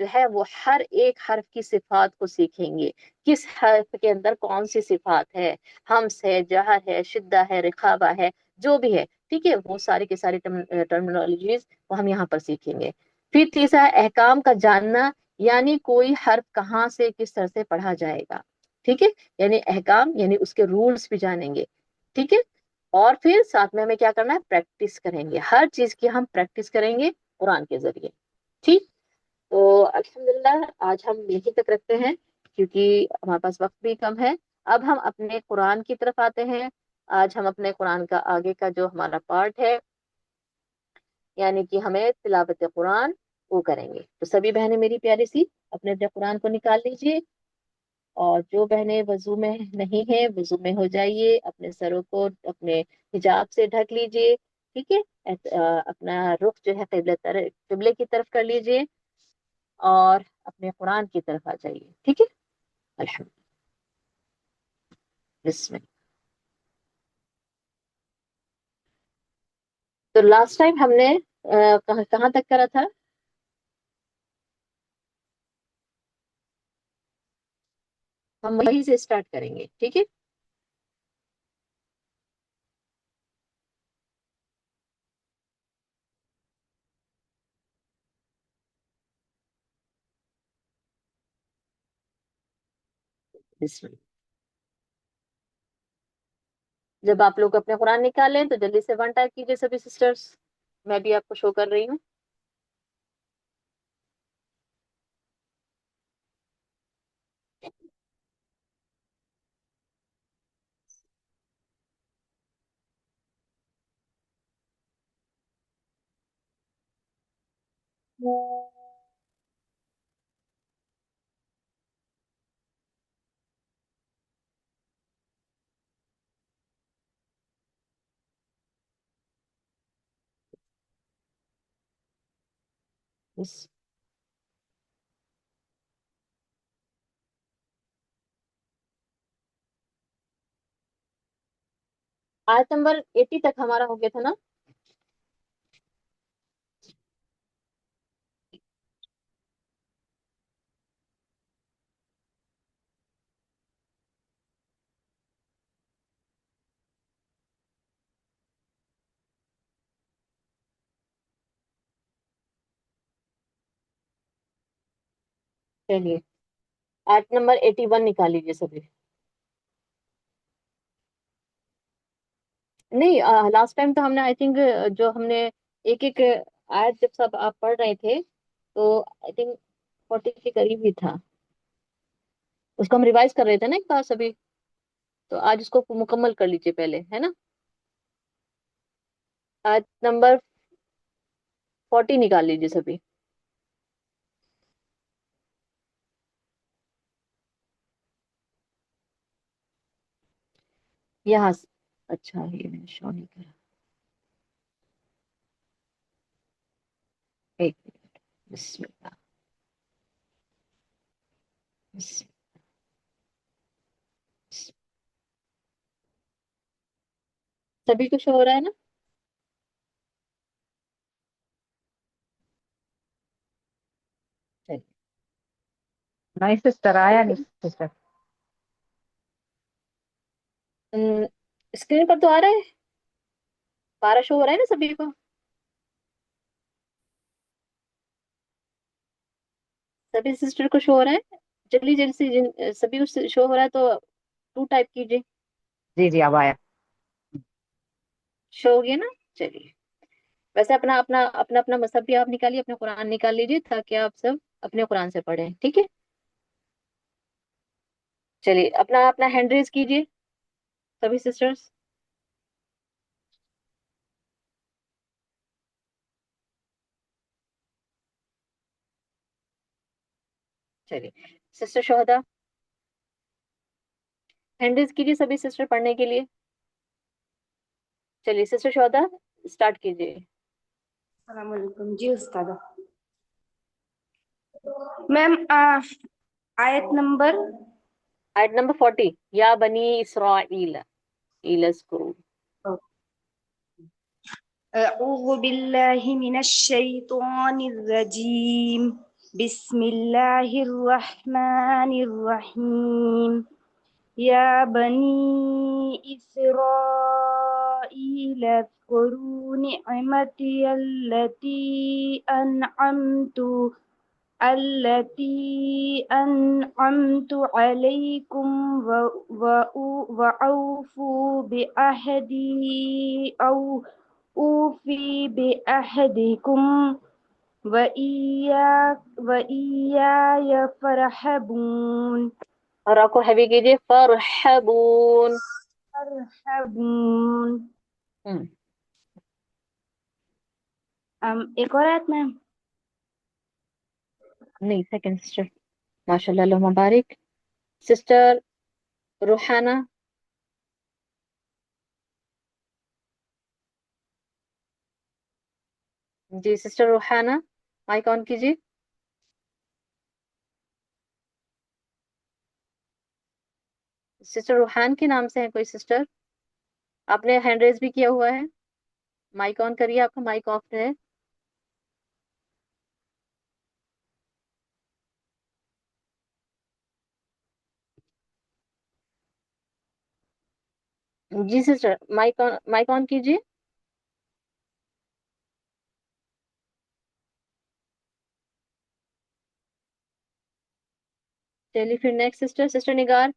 جو ہے وہ ہر ایک حرف کی صفات کو سیکھیں گے. کس حرف کے اندر کون سی صفات ہے, حمز ہے, جہر ہے, شدہ ہے, رخاوہ ہے, جو بھی ہے. ٹھیک ہے, وہ ساری کے ساری ٹرمینالوجیز وہ ہم یہاں پر سیکھیں گے. پھر تیسرا احکام کا جاننا, یعنی کوئی حرف کہاں سے کس طرح سے پڑھا جائے گا. ٹھیک ہے, یعنی احکام یعنی اس کے رولز بھی جانیں گے. ٹھیک ہے. اور پھر ساتھ میں ہمیں کیا کرنا ہے, پریکٹس کریں گے, ہر چیز کی ہم پریکٹس کریں گے قرآن کے ذریعے. ٹھیک. تو الحمدللہ آج ہم یہیں تک رکھتے ہیں کیونکہ ہمارے پاس وقت بھی کم ہے. اب ہم اپنے قرآن کی طرف آتے ہیں. آج ہم اپنے قرآن کا آگے کا جو ہمارا پارٹ ہے, یعنی کہ ہمیں تلاوت قرآن وہ کریں گے. تو سبھی بہنیں میری پیاری سی اپنے اپنے قرآن کو نکال لیجئے, اور جو بہنیں وضو میں نہیں ہیں وضو میں ہو جائیے, اپنے سروں کو اپنے حجاب سے ڈھک لیجئے. ٹھیک ہے. اپنا رخ جو ہے قبلے کی طرف کر لیجئے اور اپنے قرآن کی طرف آ جائیے. ٹھیک ہے. الحمد بسم اللہ. تو لاسٹ ٹائم ہم نے کہاں تک کرا تھا؟ ہم وہیں سے اسٹارٹ کریں گے. ٹھیک ہے. بسم اللہ. جب آپ لوگ اپنے قرآن نکال لیں تو جلدی سے 1 ٹائپ کیجیے سبھی سسٹرز, میں بھی آپ کو شو کر رہی ہوں. بس. آیت نمبر 80 تک ہمارا ہو گیا تھا نا. چلیے آیت نمبر 81 نکال لیجیے سبھی. نہیں، لاسٹ ٹائم تو ہم نے آئی تھنک جو ہم نے ایک ایک آیت جب سب آپ پڑھ رہے تھے تو آئی تھنک 40 کے قریب ہی تھا. اس کو ہم ریوائز کر رہے تھے نا ایک بار سبھی. تو آج اس کو مکمل کر لیجیے پہلے، ہے نا. آیت نمبر 40 نکال لیجیے سبھی. یہاں سے. اچھا یہ میں نے شو نہیں کرا. ایک منٹ. بسم اللہ. بسم اللہ. سبھی کچھ ہو رہا ہے نا. چلیے. نہیں سسٹر، آیا نہیں سسٹر. اسکرین پر تو آ رہا ہے، پارا شو ہو رہا ہے نا سبھی کو. سبھی سسٹر کو شو ہو رہا ہے. جلدی جلدی سے سبھی کو شو ہو رہا ہے تو 2 ٹائپ کیجیے. جی جی اب آیا. شو ہو گیا نا. چلیے. ویسے اپنا اپنا اپنا اپنا مصحف بھی آپ نکالیے، اپنا قرآن نکال لیجیے تاکہ آپ سب اپنے قرآن سے پڑھیں. ٹھیک ہے. چلیے اپنا اپنا ہینڈ ریز کیجیے سبھی سسٹرز. چلیے سسٹر شہدا ہینڈ ریز کیجیے سبھی سسٹر پڑھنے کے لیے. چلیے سسٹر شہدا اسٹارٹ کیجیے. السلام علیکم. جی استاد. میم آیت نمبر آیت نمبر 40. یا بنی اسرائیل اذکروا. اعوذ باللہ من الشیطان الرجیم. بسم اللہ الرحمن الرحیم. یا بنی اسرائیل اذکروا نعمتی التي أنعمت عليكم وأوفوا بعهدي أو أوفي بعهدكم وإياي فارهبون. اور آپ کو ہیوی کیجیے فرحبون. ایک اور آیت میم. نہیں سیکنڈ سسٹر. ماشاء اللہ اللہ مبارک. Sister روحانہ. G sister روحانہ mic on کیجیے. سسٹر روحان کے نام سے ہے کوئی سسٹر؟ آپ نے ہینڈ ریز بھی کیا ہوا ہے. مائک آن کریے، آپ کا مائک آف ہے. جی سسٹر مائک آن کیجیے. چلیے پھر نیکسٹ سسٹر. سسٹر نگار.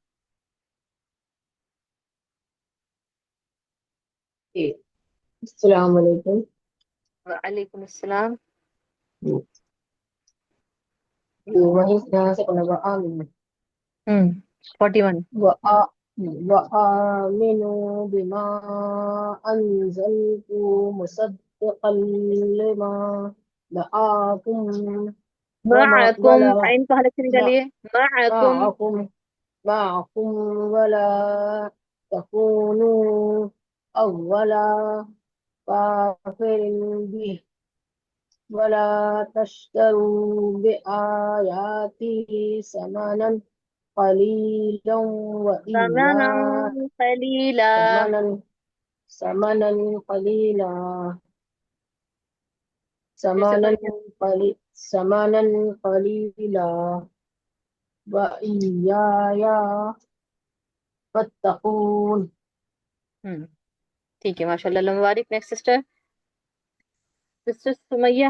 السلام علیکم. وعلیکم السلام. وہیں یہاں سے پڑھنا. 41. وآمنوا بما أنزلت مصدقا لما معكم معکم ولا عین کو حلق سے نکالیے. معکم. معكم معكم ولا تكونوا أول كافر به ولا تشتروا بآياتي ثمنا قليلا ثمنا قلیلا. ثمنا ثمنا قليلا جیسے ثمنا پڑھیے. ثمنا قليلا وإياي فاتقون. ٹھیک ہے ماشاء اللہ اللہ مبارک. Next sister. سسٹر سمیہ.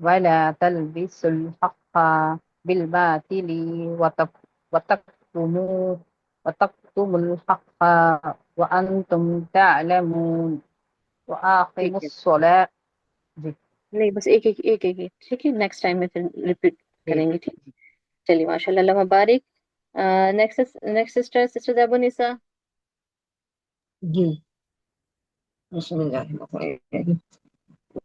ولا تلبسوا الحق بالباطل وتكتموا وتكتموا الحق وأنتم تعلمون ٹھیک وأقيموا ہے، الصلاة جی نہیں بس ایک ایک ایک ایک ایک، ٹھیک ہے، نیکسٹ ٹائم میں پھر ریپیٹ ٹھیک کریں گے، ٹھیک؟ چلیے ماشاء اللہ، اللہ مبارک۔ نیکسٹ سسٹر زیبو نسا۔ جی بسم اللہ الرحمن الرحیم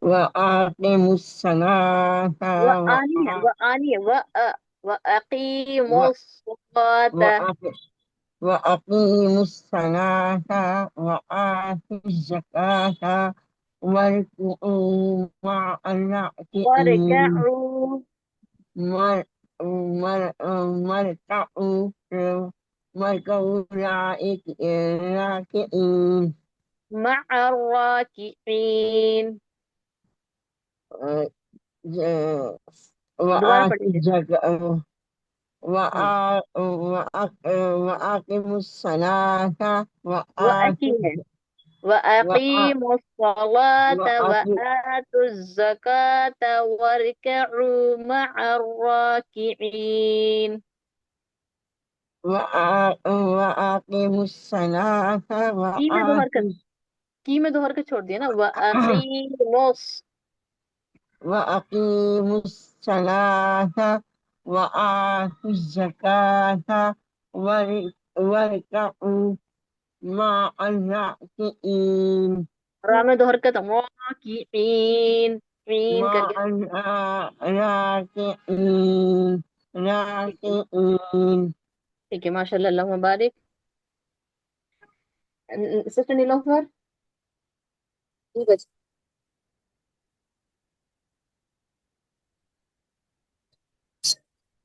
وَأَقِیمُوا الصَّلَاةَ وَأَقِیمُوا الصَّلَاةَ وَأَقِیمُوا الصَّلَاةَ وَآتُوا الزَّکَاةَ وَارْكَعُوا مَعَ الرَّاكِعِينَ وَارْكَعُوا مر مر مركعوا مركعوا راكعين مع الراكعين۔ دوبارہ وآتوا پڑھیے۔ الزكاة ہاں، وأقيموا الصلاة وَأَقِيمُوا الصَّلَاةَ وآتوا وَآتُوا الزَّكَاةَ وَارْكَعُوا مَعَ الراكعين۔ وأقيموا الصلاة کی میں دو حرکت کی میں دو حرکت چھوڑ دیا نا، وَأَقِيمُوا وأقيموا الصلاة وآتوا الزكاة واركعوا مع الراكعين را میں دو حرکت، راکعین، عین کر کے۔ مع الراكعين راكعين ٹھیک ہے ماشاء اللہ، اللہ مبارک۔ سسٹر نیلوفر۔ جی بچ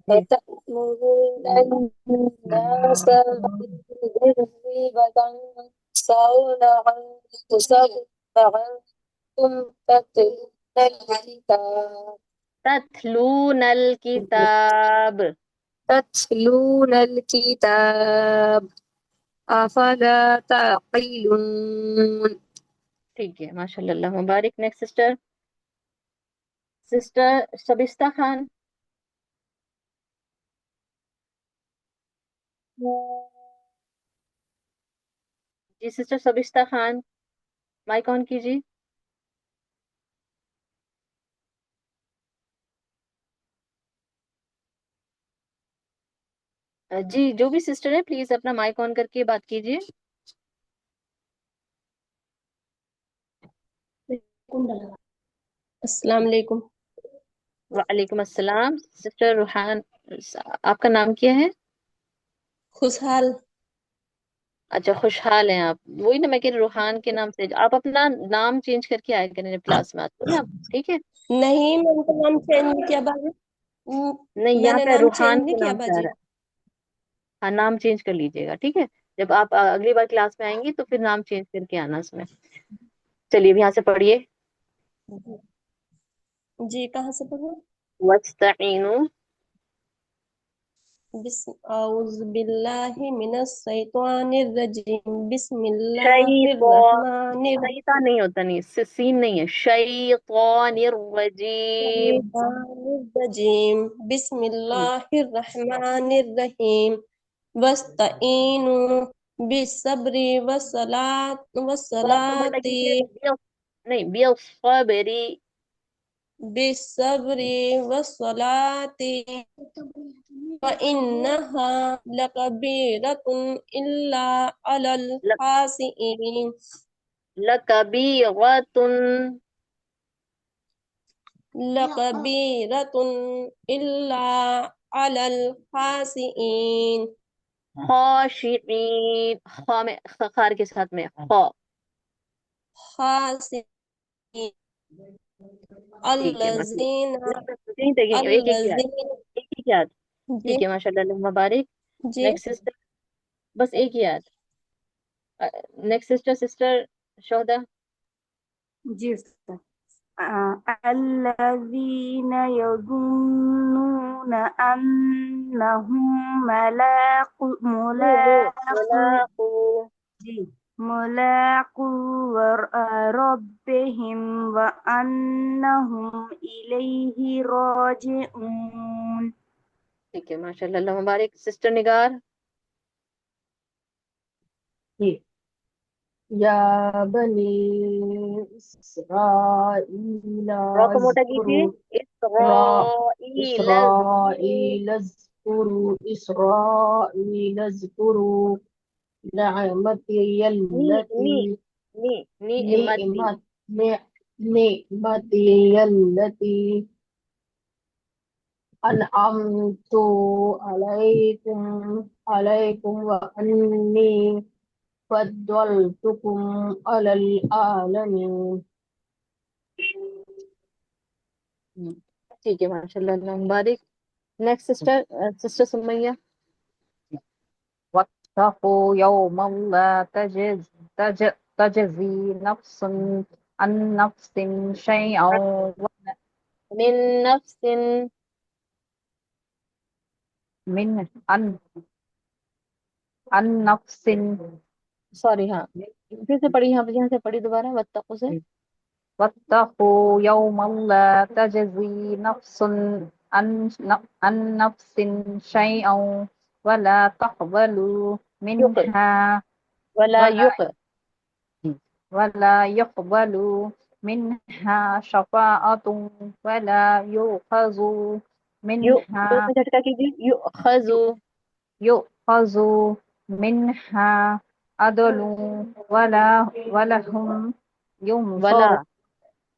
فتأمرون الناس بالبر وتنسون أنفسكم وأنتم تتلون الكتاب۔ تتلون الكتاب أفلا تعقلون۔ ٹھیک ہے ماشاء اللہ، اللہ مبارک۔ Next sister Shabista Khan. جی sister Shabista Khan, mic on کیجیے۔ جی جو بھی سسٹر ہے پلیز اپنا مائک آن کر کے بات کیجیے۔ السلام علیکم۔ وعلیکم السلام۔ سسٹر روحان، آپ کا نام کیا ہے؟ خوشحال۔ اچھا خوشحال ہیں آپ، وہی نا میں کہ روحان کے نام سے آپ اپنا نام چینج کر کے آئے کریں جب کلاس میں آتے ہیں آپ، ٹھیک ہے؟ نہیں میں نے تو نام چینج نہیں کیا باجی، نہیں میں یہاں نے پہ نام روحان چینج نہیں کے کیا نام سے آ باجی۔ رہا ہے، ہاں نام چینج کر لیجیے گا، ٹھیک ہے؟ جب آپ اگلی بار کلاس میں آئیں گی تو پھر نام چینج کر کے آنا اس میں۔ چلیے اب یہاں سے پڑھیے۔ جی کہاں سے پڑھوں؟ وَاسْتَعِینُوا اعوذ باللہ من الشیطان الرجیم، بسم اللہ شیطان، الرحمن شیطان نہیں ہوتا، نہیں سین نہیں ہے، شیطان الرجیم۔ الرجیم، بسم اللہ الرحمن الرحیم، واستعینوا بالصبر صاد پر والصلاۃ لگیے، نہیں بالصبر، بالصبر والصلاة وإنها لكبيرة إلا على الخاسئين لکبیرۃ، لكبيرة إلا على الخاسئين خاشعین، خا میں خار کے ساتھ میں خا، خاسئين ٹھیک ہے ماشاء الذين اللہ، ایک ایک یاد، الذين ایک ایک یاد، جی ٹھیک ہے ماشاء اللہ، مبارک۔ جی نیکسٹ سسٹر، بس ایک ہی یاد۔ Next sister شہدہ۔ جی استاذ۔ الذين يظنون أنهم ملاقو ملاقو ربهم وأنهم إليه راجعون. ٹھیک ہے ماشاء اللہ، اللہ مبارک. سسٹر نگار. يا بني إسرائيل رو کو موٹا کیجیے. اذكروا اسرائیل إسرائيل اذكروا نعمتي التي نعمتی نعمتي التي أنعمت عليكم وأني فضلتكم على العالمين. ٹھیک ہے ماشاء اللہ، اللہ مبارک. Next sister Sumaiya. واتقوا يوما لا تجزي نفس عن نفس شيئا من نفس من عن نفس. سوری ہاں پھر سے پڑھی، یہاں سے پڑھی دوبارہ. واتقوا سے واتقوا يوما لا تجزي نفس عن نفس شيئا ولا تقبل منها ولا ولا يقبل منها شفاعة ولا يؤخذ منها جھٹکا کیجیے. يؤخذ منها عدل ولهم ينصرون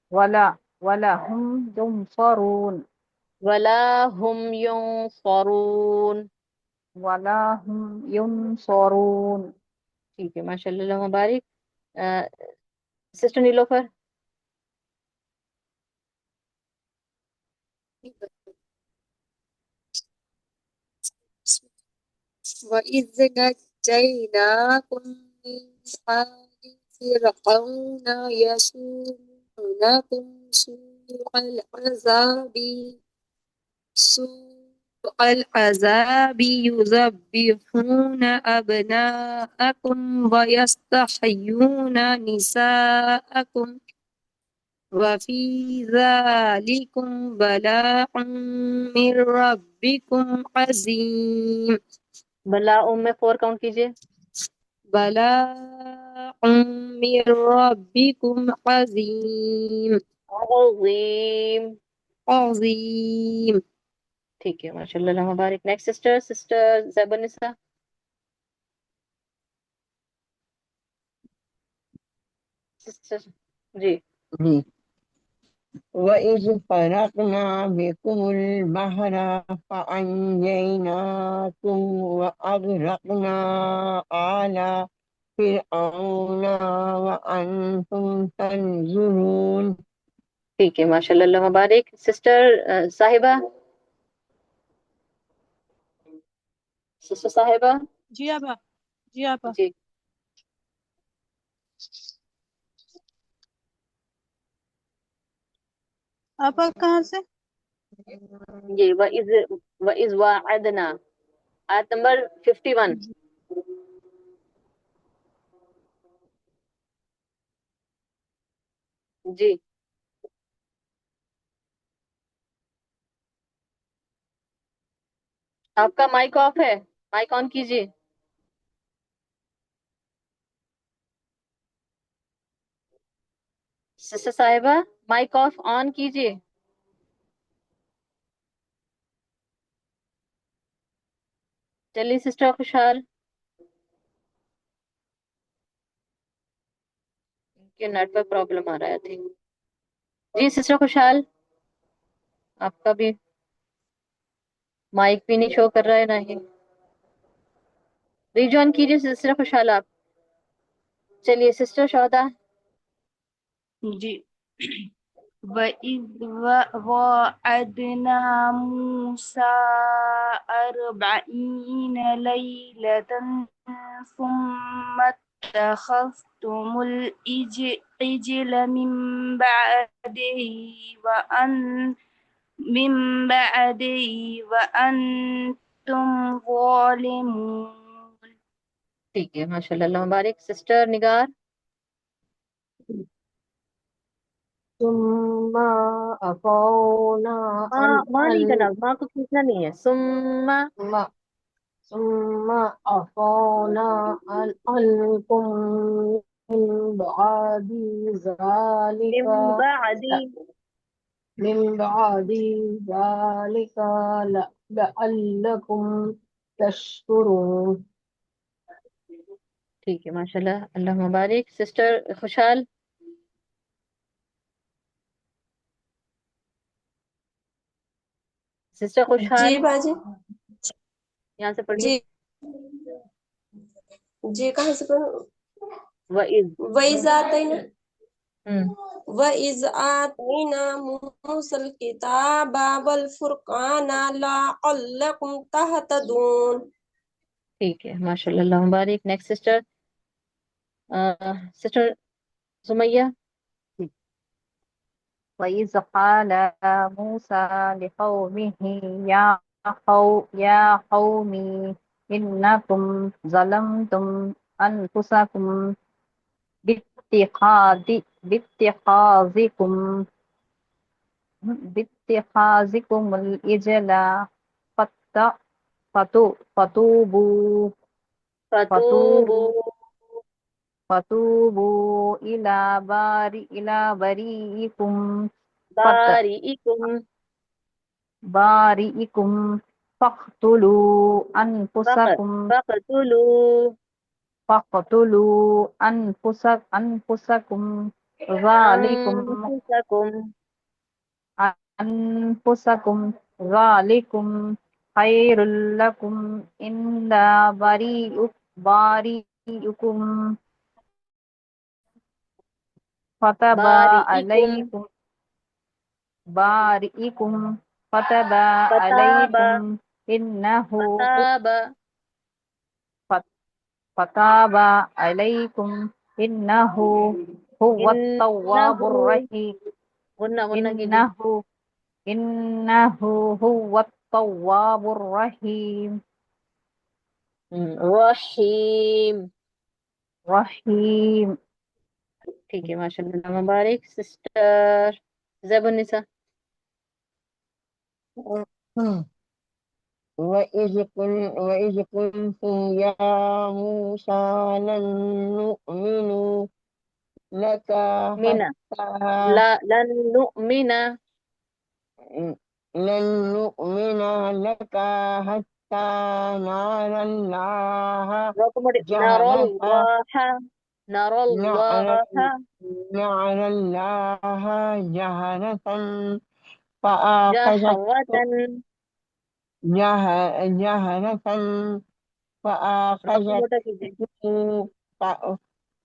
ولهم ينصرون ولا هم ينصرون. ٹھیک ہے ماشاء اللہ، اللہ مبارک. سسٹر نیلوفر. وَإِذْ نَجَّيْنَاكُمْ مِنْ آلِ فِرْعَوْنَ يَسُومُونَكُمْ سوء العذاب يذبحون أبناءكم ويستحيون نساءكم وفي ذلكم بلاء من ربكم عظيم. بلا میں 4 کاؤنٹ کیجیے. بلاء من ربكم عظيم. عظيم. ٹھیک ہے ماشاء اللہ، اللہ مبارک. نیکسٹ سسٹر زیبا نسا. سسٹر جی. وَإِذْ فَرَقْنَا بِكُمُ الْبَحْرَ فَأَنْجَيْنَاكُمْ وَأَغْرَقْنَا آلَ فِرْعَوْنَ وَأَنْتُمْ تَنْظُرُونَ. ٹھیک ہے ماشاء اللہ، اللہ مبارک. سسٹر صاحبہ. سسٹر صاحبہ. جی آپا. جی. آپا کہاں سے؟ جی. وَإِذْ وَعَدْنَا آیت نمبر 51. جی. آپ کا مائک آف ہے، مائک آن کیجیے. سسٹر صاحبہ مائک آف آن کیجیے. چلیے سسٹر خوشحال. کہ نیٹ ورک پرابلم آ رہا تھی. جی سسٹر خوشحال آپ کا بھی مائک بھی نہیں شو کر رہا ہے، نہ ہی ریجوائن کیجیے سسٹر خوشحال آپ. چلیے سسٹر شہدا. جی. وَإِذْ وَعَدْنَا مُوسَى 40 لَيْلَةً ثُمَّ اتَّخَذْتُمُ الْعِجْلَ مِنْ بَعْدِهِ من بعده وأنتم ظالمون. ٹھیک ہے ماشاء اللہ، اللہ مبارک. سسٹر نگار. ثم عفونا ماں نہیں کرنا، ماں کو کھینچنا نہیں ہے. ثم ثم عفونا عنكم من بعد ذلك من بعد من بعد ذلك لعلكم تشكرون. ٹھیک ہے ماشاء اللہ، اللہ مبارک. سسٹر خوشحال. سسٹر خوشحال جی باجی. یہاں سے پڑھیے. جی جی کہاں سے پڑھوں؟ وَإِذْ. وَإِذَا آتَيْنَا ہوں وَإِذْ آتَيْنَا مُوسَى الْكِتَابَ وَالْفُرْقَانَ لَعَلَّكُمْ تَهْتَدُونَ. ٹھیک ہے ماشاء اللہ، اللہ مبارک. Next sister. سسٹر سمیہ. وَإِذْ قَالَ مُوسَى لِقَوْمِهِ يَا قَوْمِ إِنَّكُمْ ظَلَمْتُمْ أَنفُسَكُمْ باتخاذكم الإجل فتوبوا فتوبوا فتوبوا إلى بارئكم بارئكم فاقتلوا أنفسكم فاقتلوا أنفسكم ذلكم أنفسكم أنفسكم ذلكم خير لكم عند بارئكم فتاب بارئكم عليكم بارئكم فتاب فتاب عليكم إنه فتاب فتاب عليكم إنه هو إنه التواب الرحيم غنى کیجیے. إنه هو التواب الرحيم رحیم. رحيم. ٹھیک ہے ماشاء اللہ مبارک. سسٹر زیب النساء. وإذ قلتم يا موسى لن نؤمن لك مینا حتى لن نؤمن. لن نؤمن لك حتى نرى الله نرى جهرة الله نرى نرى الله نرى الله جهرة فأخذت جهرة. جهرة آپ کو موٹا کیجیے.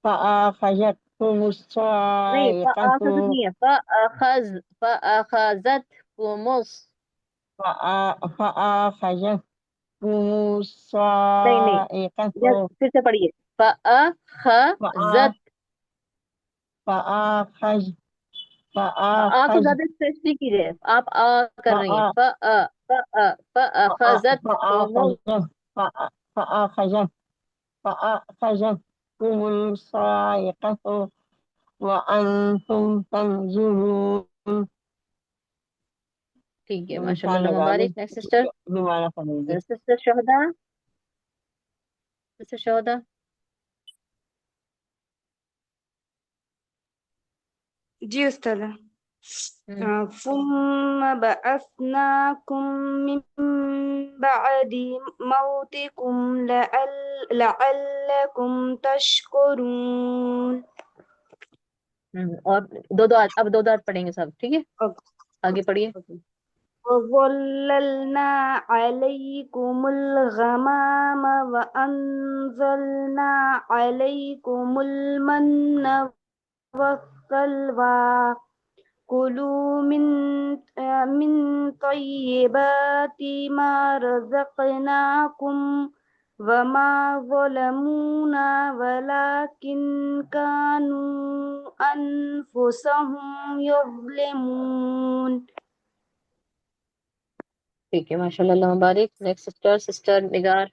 فأخذتكم نہیں الصاعقة فآخذت نہیں ہے، فأخذتكم فأخذتكم نہیں نہیں، الصاعقة پھر سے پڑھیے. فأخذت. فأخذ آ کو فأخذ زیادہ اسٹریس نہیں کیجیے، آپ آ کر رہی ہیں. فأخذتكم فأخذت فأخذتكم الصاعقة وأنتم تنظرون. ٹھیک ہے ان ماشاء شاء اللہ، اللہ اللہ غالب مبارک. Next sister. دوبارہ پڑھیں گے. سسٹر شہدا. سسٹر شہدا. جی استاذہ. ثم بعثناكم من بعد موتكم لعلكم تشكرون. اور دو اب دو پڑھیں گے سب، ٹھیک ہے. آگے پڑھیے. وظللنا عليكم الغمام وأنزلنا عليكم المن والسلوى كلوا من طيبات ما رزقناكم وما ظلمونا ولكن كانوا أنفسهم يظلمون. ٹھیک ہے ماشاء اللہ مبارک. نیکسٹ سسٹر نگار.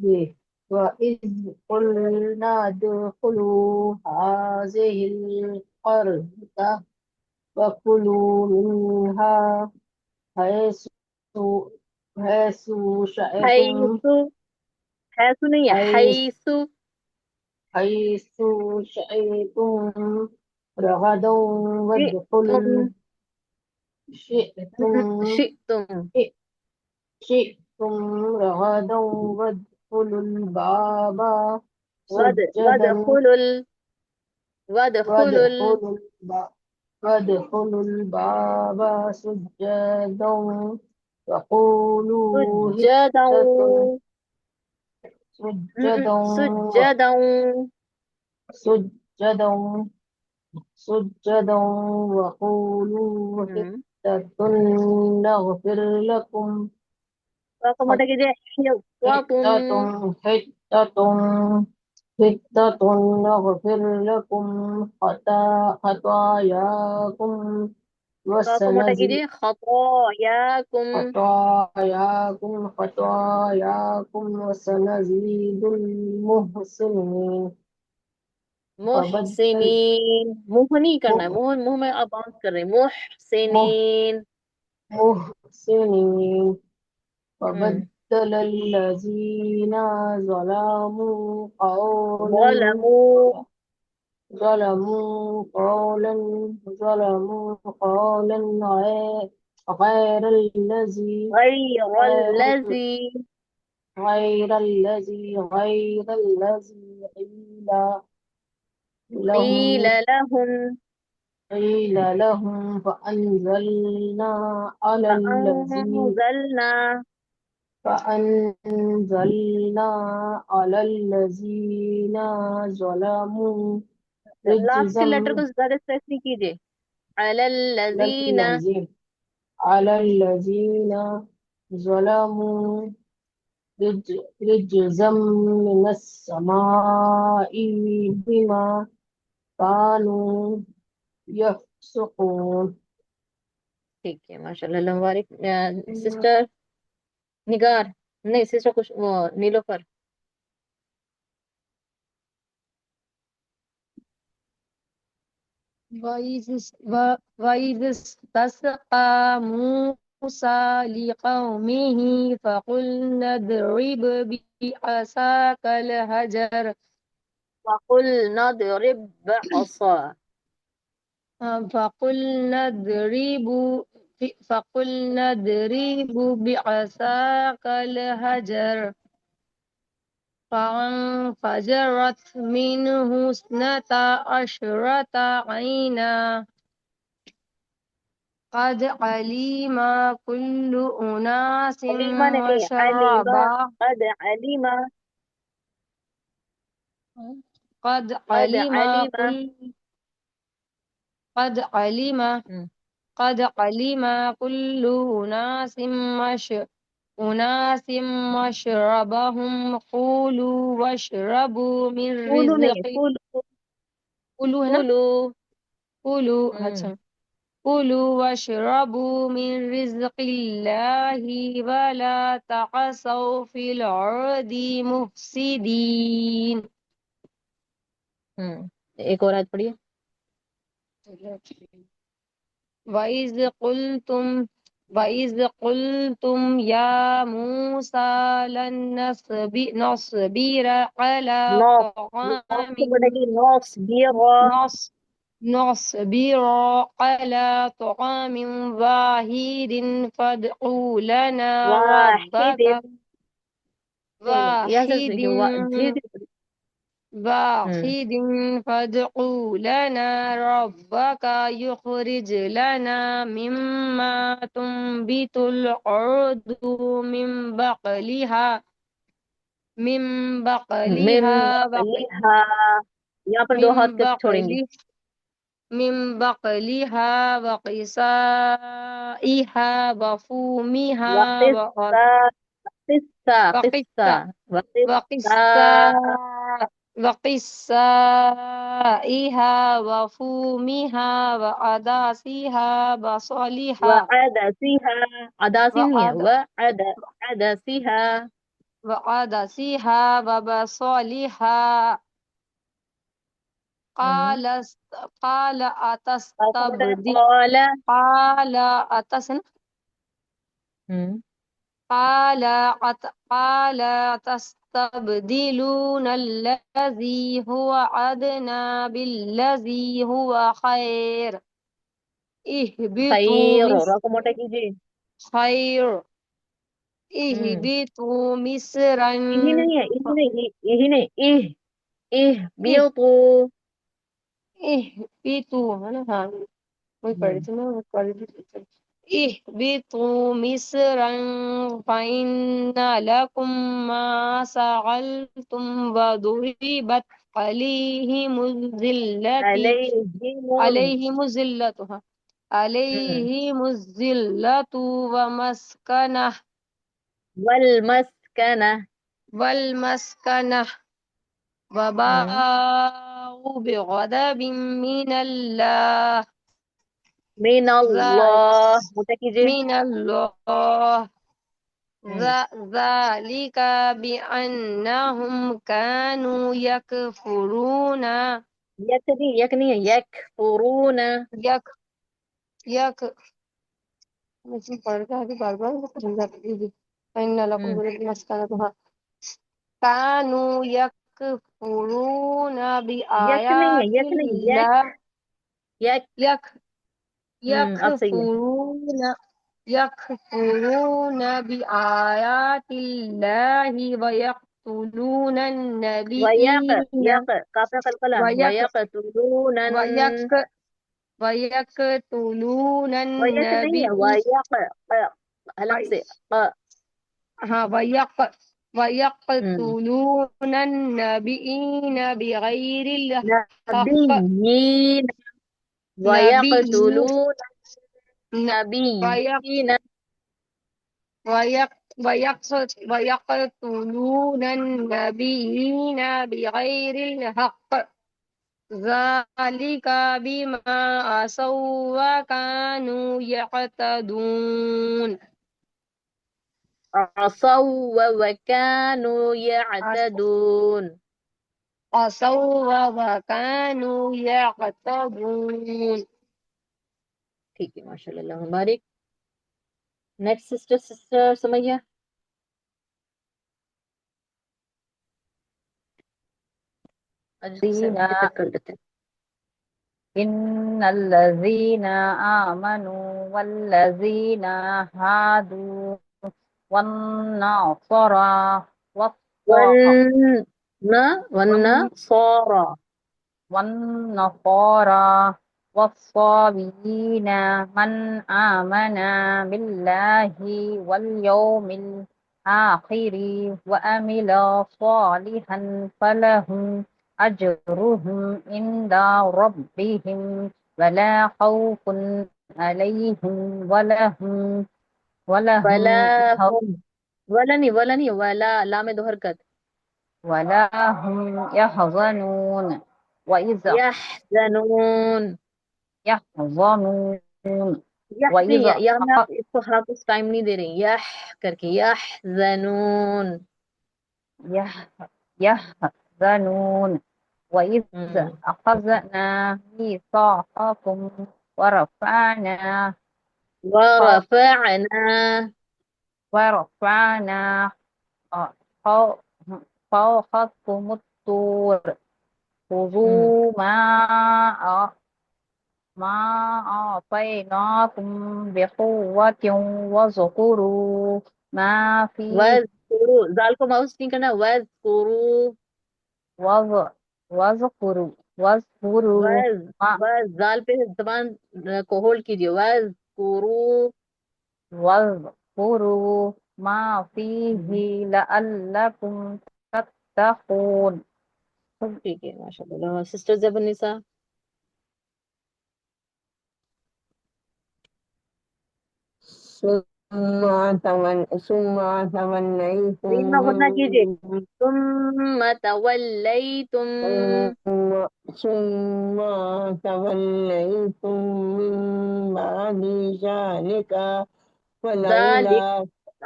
یہ وَإِذْ قُلْنَا ادْخُلُوا هَٰذِهِ الْقَرْيَةَ وَكُلُوا مِنْهَا حَيْثُ شِئْتُمْ حیث نہیں ہے، حیث. حَيْثُ شِئْتُمْ رَغَدًا شئتم شِئْتُمْ شئتم شئتم رغدا وادخلوا الباب سجدا وادخلوا وادخلوا الباب سجدا وقولوا سجدا سجدا سجدا. سجدا سجدا وقولوا حطة نغفر لكم واقع موٹا کیجیے. حطة حطة نغفر لكم خطاياكم واقع موٹا وسنزيد کیجیے. خطاياكم وسنزيد المحسنين. محسنین. منہ نہیں کرنا ہے، منہ میں آپ باؤنس کر رہے ہیں. محسنین. محسنين وبدل الذين ظلموا قولا غير الذي قيل لهم فأنزلنا على الذين ظلموا لاسٹ کے رجزا لیٹر کو زیادہ اسٹریس نہیں کیجیے. علی على الذين ظلموا رجزا من السماء بما كانوا يفسقون. ٹھیک ہے ماشاء اللہ مبارک. سسٹر نگار نہیں، سسٹر کچھ نیلوفر. وَإِذِ اسْتَسْقَى مُوسَى لِقَوْمِهِ فَقُلْنَا اضْرِبْ بِعَصَاكَ الْحَجَرَ فَقُلْنَا اضْرِبْ بِعَصَاكَ الْحَجَرَ فَانْفَجَرَتْ مِنْهُ اثْنَتَا عَشْرَةَ عَيْنًا قَدْ عَلِمَ كُلُّ أُنَاسٍ علیمہ نہیں، مَشْرَبَهُمْ قد قد علم. علم قد علم كل أناس مشربهم قولوا واشربوا من قولو نہیں رزق ہے، قولوا ہے نا قولو. قولوا اچھا قولوا واشربوا من رزق الله ولا تعثوا في الأرض مفسدين. ایک اور آیت پڑھیے. وَإِذْ قُلْتُمْ يَا مُوسَى لَن نَصْبِرَ عَلَى طَعَامٍ نصبر على طعام واحد فادع لنا واحد. ربك واحد فادع لنا ربك يخرج لنا مما تنبت الأرض من بقلها یہاں پر دو ہاتھ کس چھوڑیں گے. من بقلها وقثائها وفومها قصہ وقثائها وفومها وعدسها بصلها وعدسها، عداسی نہیں ہے، وعد عدسها، وعدسها وبصلها قال قال أتستبدل قال قال أتسن قال تستبدلون الذي هو أدنى بالذي هو خير اهبطوا خیر، مصر را کو موٹا کیجیے، خير اهبطوا مصرا یہی نہیں ہے، یہی نہیں، بیوتو، اهبطوا ہے نا ہاں وہی پڑھ رہی تھی نا اهبطوا مصرا فإن لكم ما سألتم وضربت عليهم الذلة عليهم الذلة والمسکنہ، والمسكنة وباءوا بغضب من الله من اللہ، موٹا کیجیے، من الله ذلك بأنهم كانوا يكفرون یک نہیں ہے، یکفرون، يك يك مثل پڑھ کے آگے بار بار فإن لكم مسكنتها كانوا يكفرون یک نہیں ہے، بآيات یک نہیں، الله یک، يك اب صحیح ہے، يكفرون بآيات الله ويقتلون النبيين کافی قلقلہ، ويك ویقتلون ويك ويقتلون ویک نہیں ہے، النبي حلق سے، ها ويقتلون النبيين بغير الحق نبیین، نبي ویقتلون ويق نبیین، ويقتلون النبيين بغير الحق ذلك بما عصوا وكانوا يعتدون عصوا وكانوا يعتدون. عصوا وكانوا يعتدون. ٹھیک ہے، ماشاء اللہ مبارک. Next sister Sumaiya. کر دیتے ہیں. إن الذين آمنوا والذين هادوا والنصارى والنصارى والصابئين من آمن بالله واليوم الآخر وعمل صالحا فلهم أجرهم عند ربهم ولا خوف عليهم ولا هم ولا لام دو حرکت ولا هم يحزنون وإذا يحزنون يح نہیں ہے، وإذا یا میں آپ اس کو حرف ٹائم نہیں دے رہی، یح کر کے يحزنون يحزنون وإذ أخذنا ميثاقكم ورفعنا فوقكم الطور خذوا ما أعطيناكم بقوة واذكروا ما فيه وَاذْكُرُوا، زال کو ماؤس نہیں کرنا، وَاذْكُرُوا واذكروا زال پہ زبان کو ہولڈ کیجیے، وَاذْكُرُوا واذكروا ما فيه لعلكم تتقون. ٹھیک ہے، ماشاء اللہ. سسٹر زیبن نساء. ثم توليتم زين میں غنہ کیجیے من ثم تولیتم ثم توليتم من بعد ذلك ذالک فلولا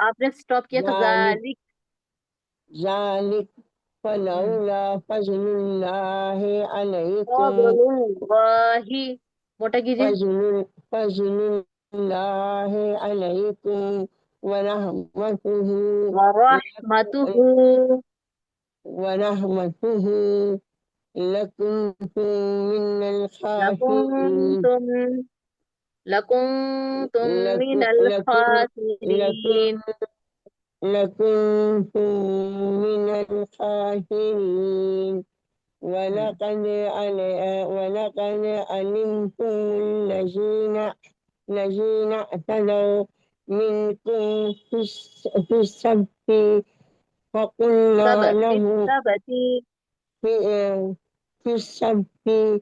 آپ نے سٹاپ کیا تھا ذلك ذالک ذلك فلولا فضل الله عليكم فضل اللہ موٹا کیجیے فضل الله عليكم ورحمته ورحمتہ ورحمته لكنتم من الخاسرين لکنتم لکنتم من لكن الخاسرین لكنتم من الخاسرين ولقد علمتم الذين اعتدوا منكم في السبت فقلنا سبت لهم سبت في في السبت سبت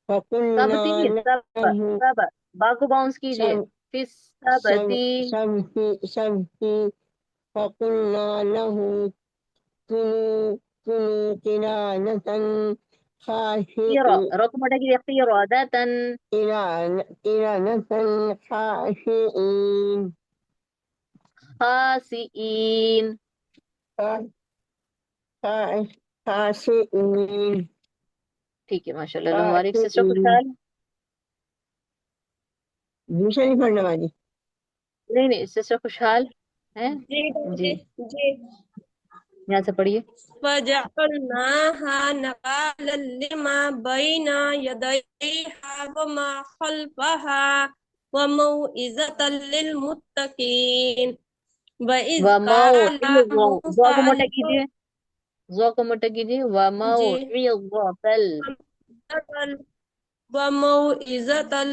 فقلنا نہیں سب له سب با کو باؤنس کیجیے سب فی السبت سبت فقلنا له كونوا قردة خاسئين رقم موٹا کیجیے قردة قردة خاسئين خاسئین خاسئين ٹھیک ہے ماشاء اللہ اللہ مبارک سسٹر خوشحال دوسرا نہیں پڑھنے والی نہیں سسٹر خوشحال ہیں جی جی جی یہاں سے پڑھیے فجعلناها نكالا لما بين يديها وما خلفها وموعظة للمتقين وإذ قال وموعظة ذو کو موسى موٹا کیجیے ذو کو موٹا کیجیے جی وموعظة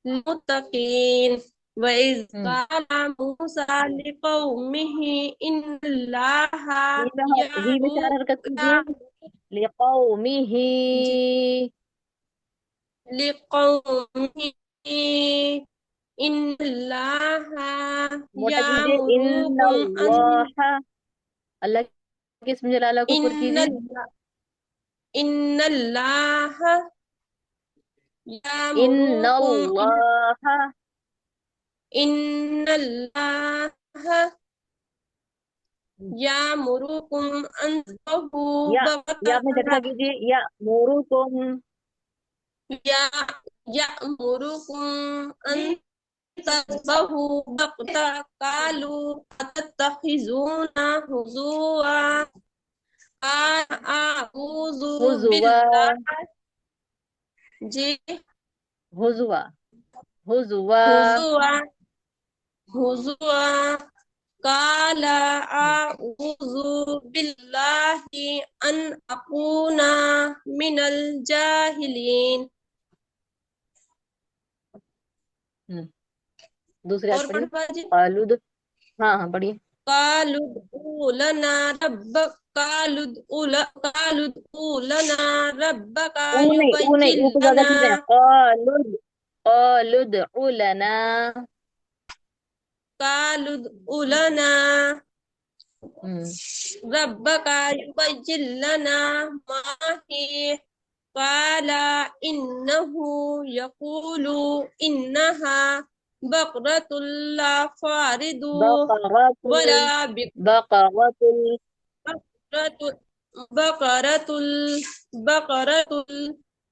للمتقين وإذ قال موسى لقومه إن الله ہی میں چار حرکت کیجیے لقومه لقومه إن الله موٹا کیجیے ان يأمركم أن اللہ اللہ کے اسم جلالہ کو پر کیجیے إن الله ان يأمركم اللہ إن الله يأمركم أن تذبحوا یا میں جھٹکا بقرة کیجیے یا مورکم يأمركم أن تذبحوا بقرة قالوا أتتخذون هزوا قال أعوذ ہزوا بالله جي ہزوا ہزوا هزوا قال أعوذ بالله أن أكون من الجاهلين دوسری آیت اور پڑھیے پڑھ جی قالود ہاں پڑھیے قالوا ادعوا لنا ربك او نہیں او يبين کو زیادہ چیزیں لنا قالود ادع لنا قالوا ادعوا لنا ربك يبين لنا ما هي قال إنه يقول إنها بقرة لا فارض ولا بقرة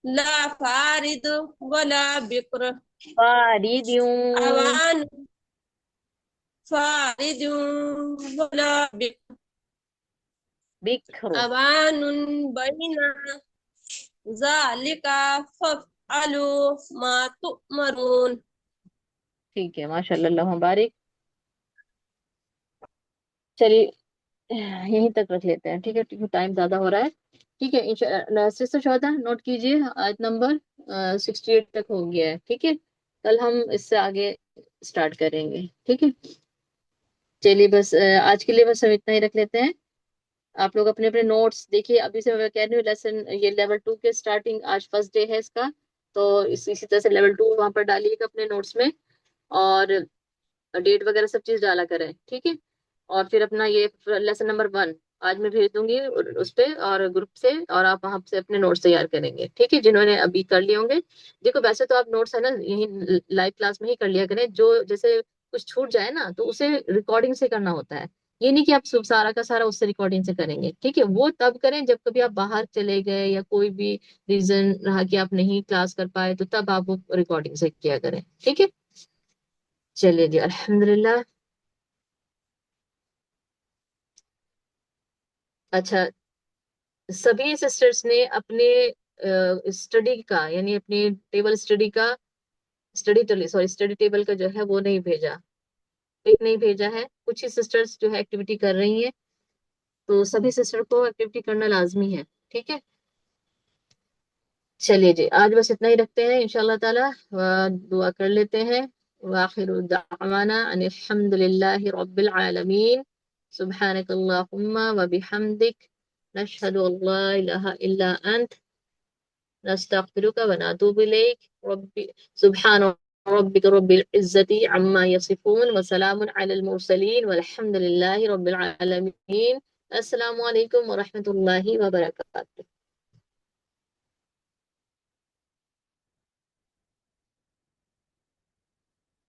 لا فارض ولا بقر فارد أوان فارض ولا بکر أوان بين ذلك فافعلوا ما تؤمرون ٹھیک ہے ماشاء اللہ اللہ مبارک چلیے یہیں تک رکھ لیتے ہیں ٹھیک ہے ٹائم زیادہ ہو رہا ہے ٹھیک ہے سسٹر شہدا نوٹ کیجیے آیت نمبر 68 تک ہو گیا ہے ٹھیک ہے کل ہم اس سے آگے اسٹارٹ کریں گے ٹھیک ہے چلیے بس آج کے لیے بس ہم اتنا ہی رکھ لیتے ہیں آپ لوگ اپنے اپنے نوٹس دیکھیے ابھی سے میں کہہ رہی ہوں لیسن یہ لیول 2 کے اسٹارٹنگ آج فرسٹ ڈے ہے اس کا تو اسی طرح سے لیول 2 وہاں پر ڈالیے گا اپنے نوٹس میں اور ڈیٹ وغیرہ سب چیز ڈالا کریں، ٹھیک ہے؟ اور پھر اپنا یہ لیسن نمبر 1 آج میں بھیج دوں گی اس پہ اور گروپ سے، اور آپ وہاں سے اپنے نوٹس تیار کریں گے، ٹھیک ہے؟ جنہوں نے ابھی کر لیے ہوں گے، دیکھو ویسے تو آپ نوٹس ہے نا یہیں لائیو کلاس میں ہی کر لیا کریں، جو جیسے کچھ چھوٹ جائے نا تو اسے ریکارڈنگ سے کرنا ہوتا ہے، یہ نہیں کہ آپ سارا کا سارا اس سے ریکارڈنگ سے کریں گے، ٹھیک ہے؟ وہ تب کریں جب کبھی آپ باہر چلے گئے یا کوئی بھی ریزن رہا کہ آپ نہیں کلاس کر پائے، تو تب آپ وہ ریکارڈنگ سے کیا کریں، ٹھیک ہے؟ چلیے جی الحمدللہ۔ اچھا، سبھی سسٹرز نے اپنے اسٹڈی کا یعنی اپنے ٹیبل اسٹڈی کا اسٹڈی ٹیبل کا جو ہے وہ نہیں بھیجا ہے، کچھ ہی سسٹرز جو ہے ایکٹیویٹی کر رہی ہیں، تو سبھی سسٹر کو ایکٹیویٹی کرنا لازمی ہے، ٹھیک ہے؟ چلیے جی آج بس اتنا ہی رکھتے ہیں انشاءاللہ تعالی، دعا کر لیتے ہیں۔ وآخر دعوانا ان الحمد للہ رب العالمین، سبحانک اللہم وبحمدک، نشہد ان لا الہ الا انت، نستغفرک ونتوب الیک، سبحان ربک رب العزت عما یصفون وسلام علی المرسلین والحمد للہ رب العالمین۔ السلام علیکم ورحمۃ اللہ وبرکاتہ۔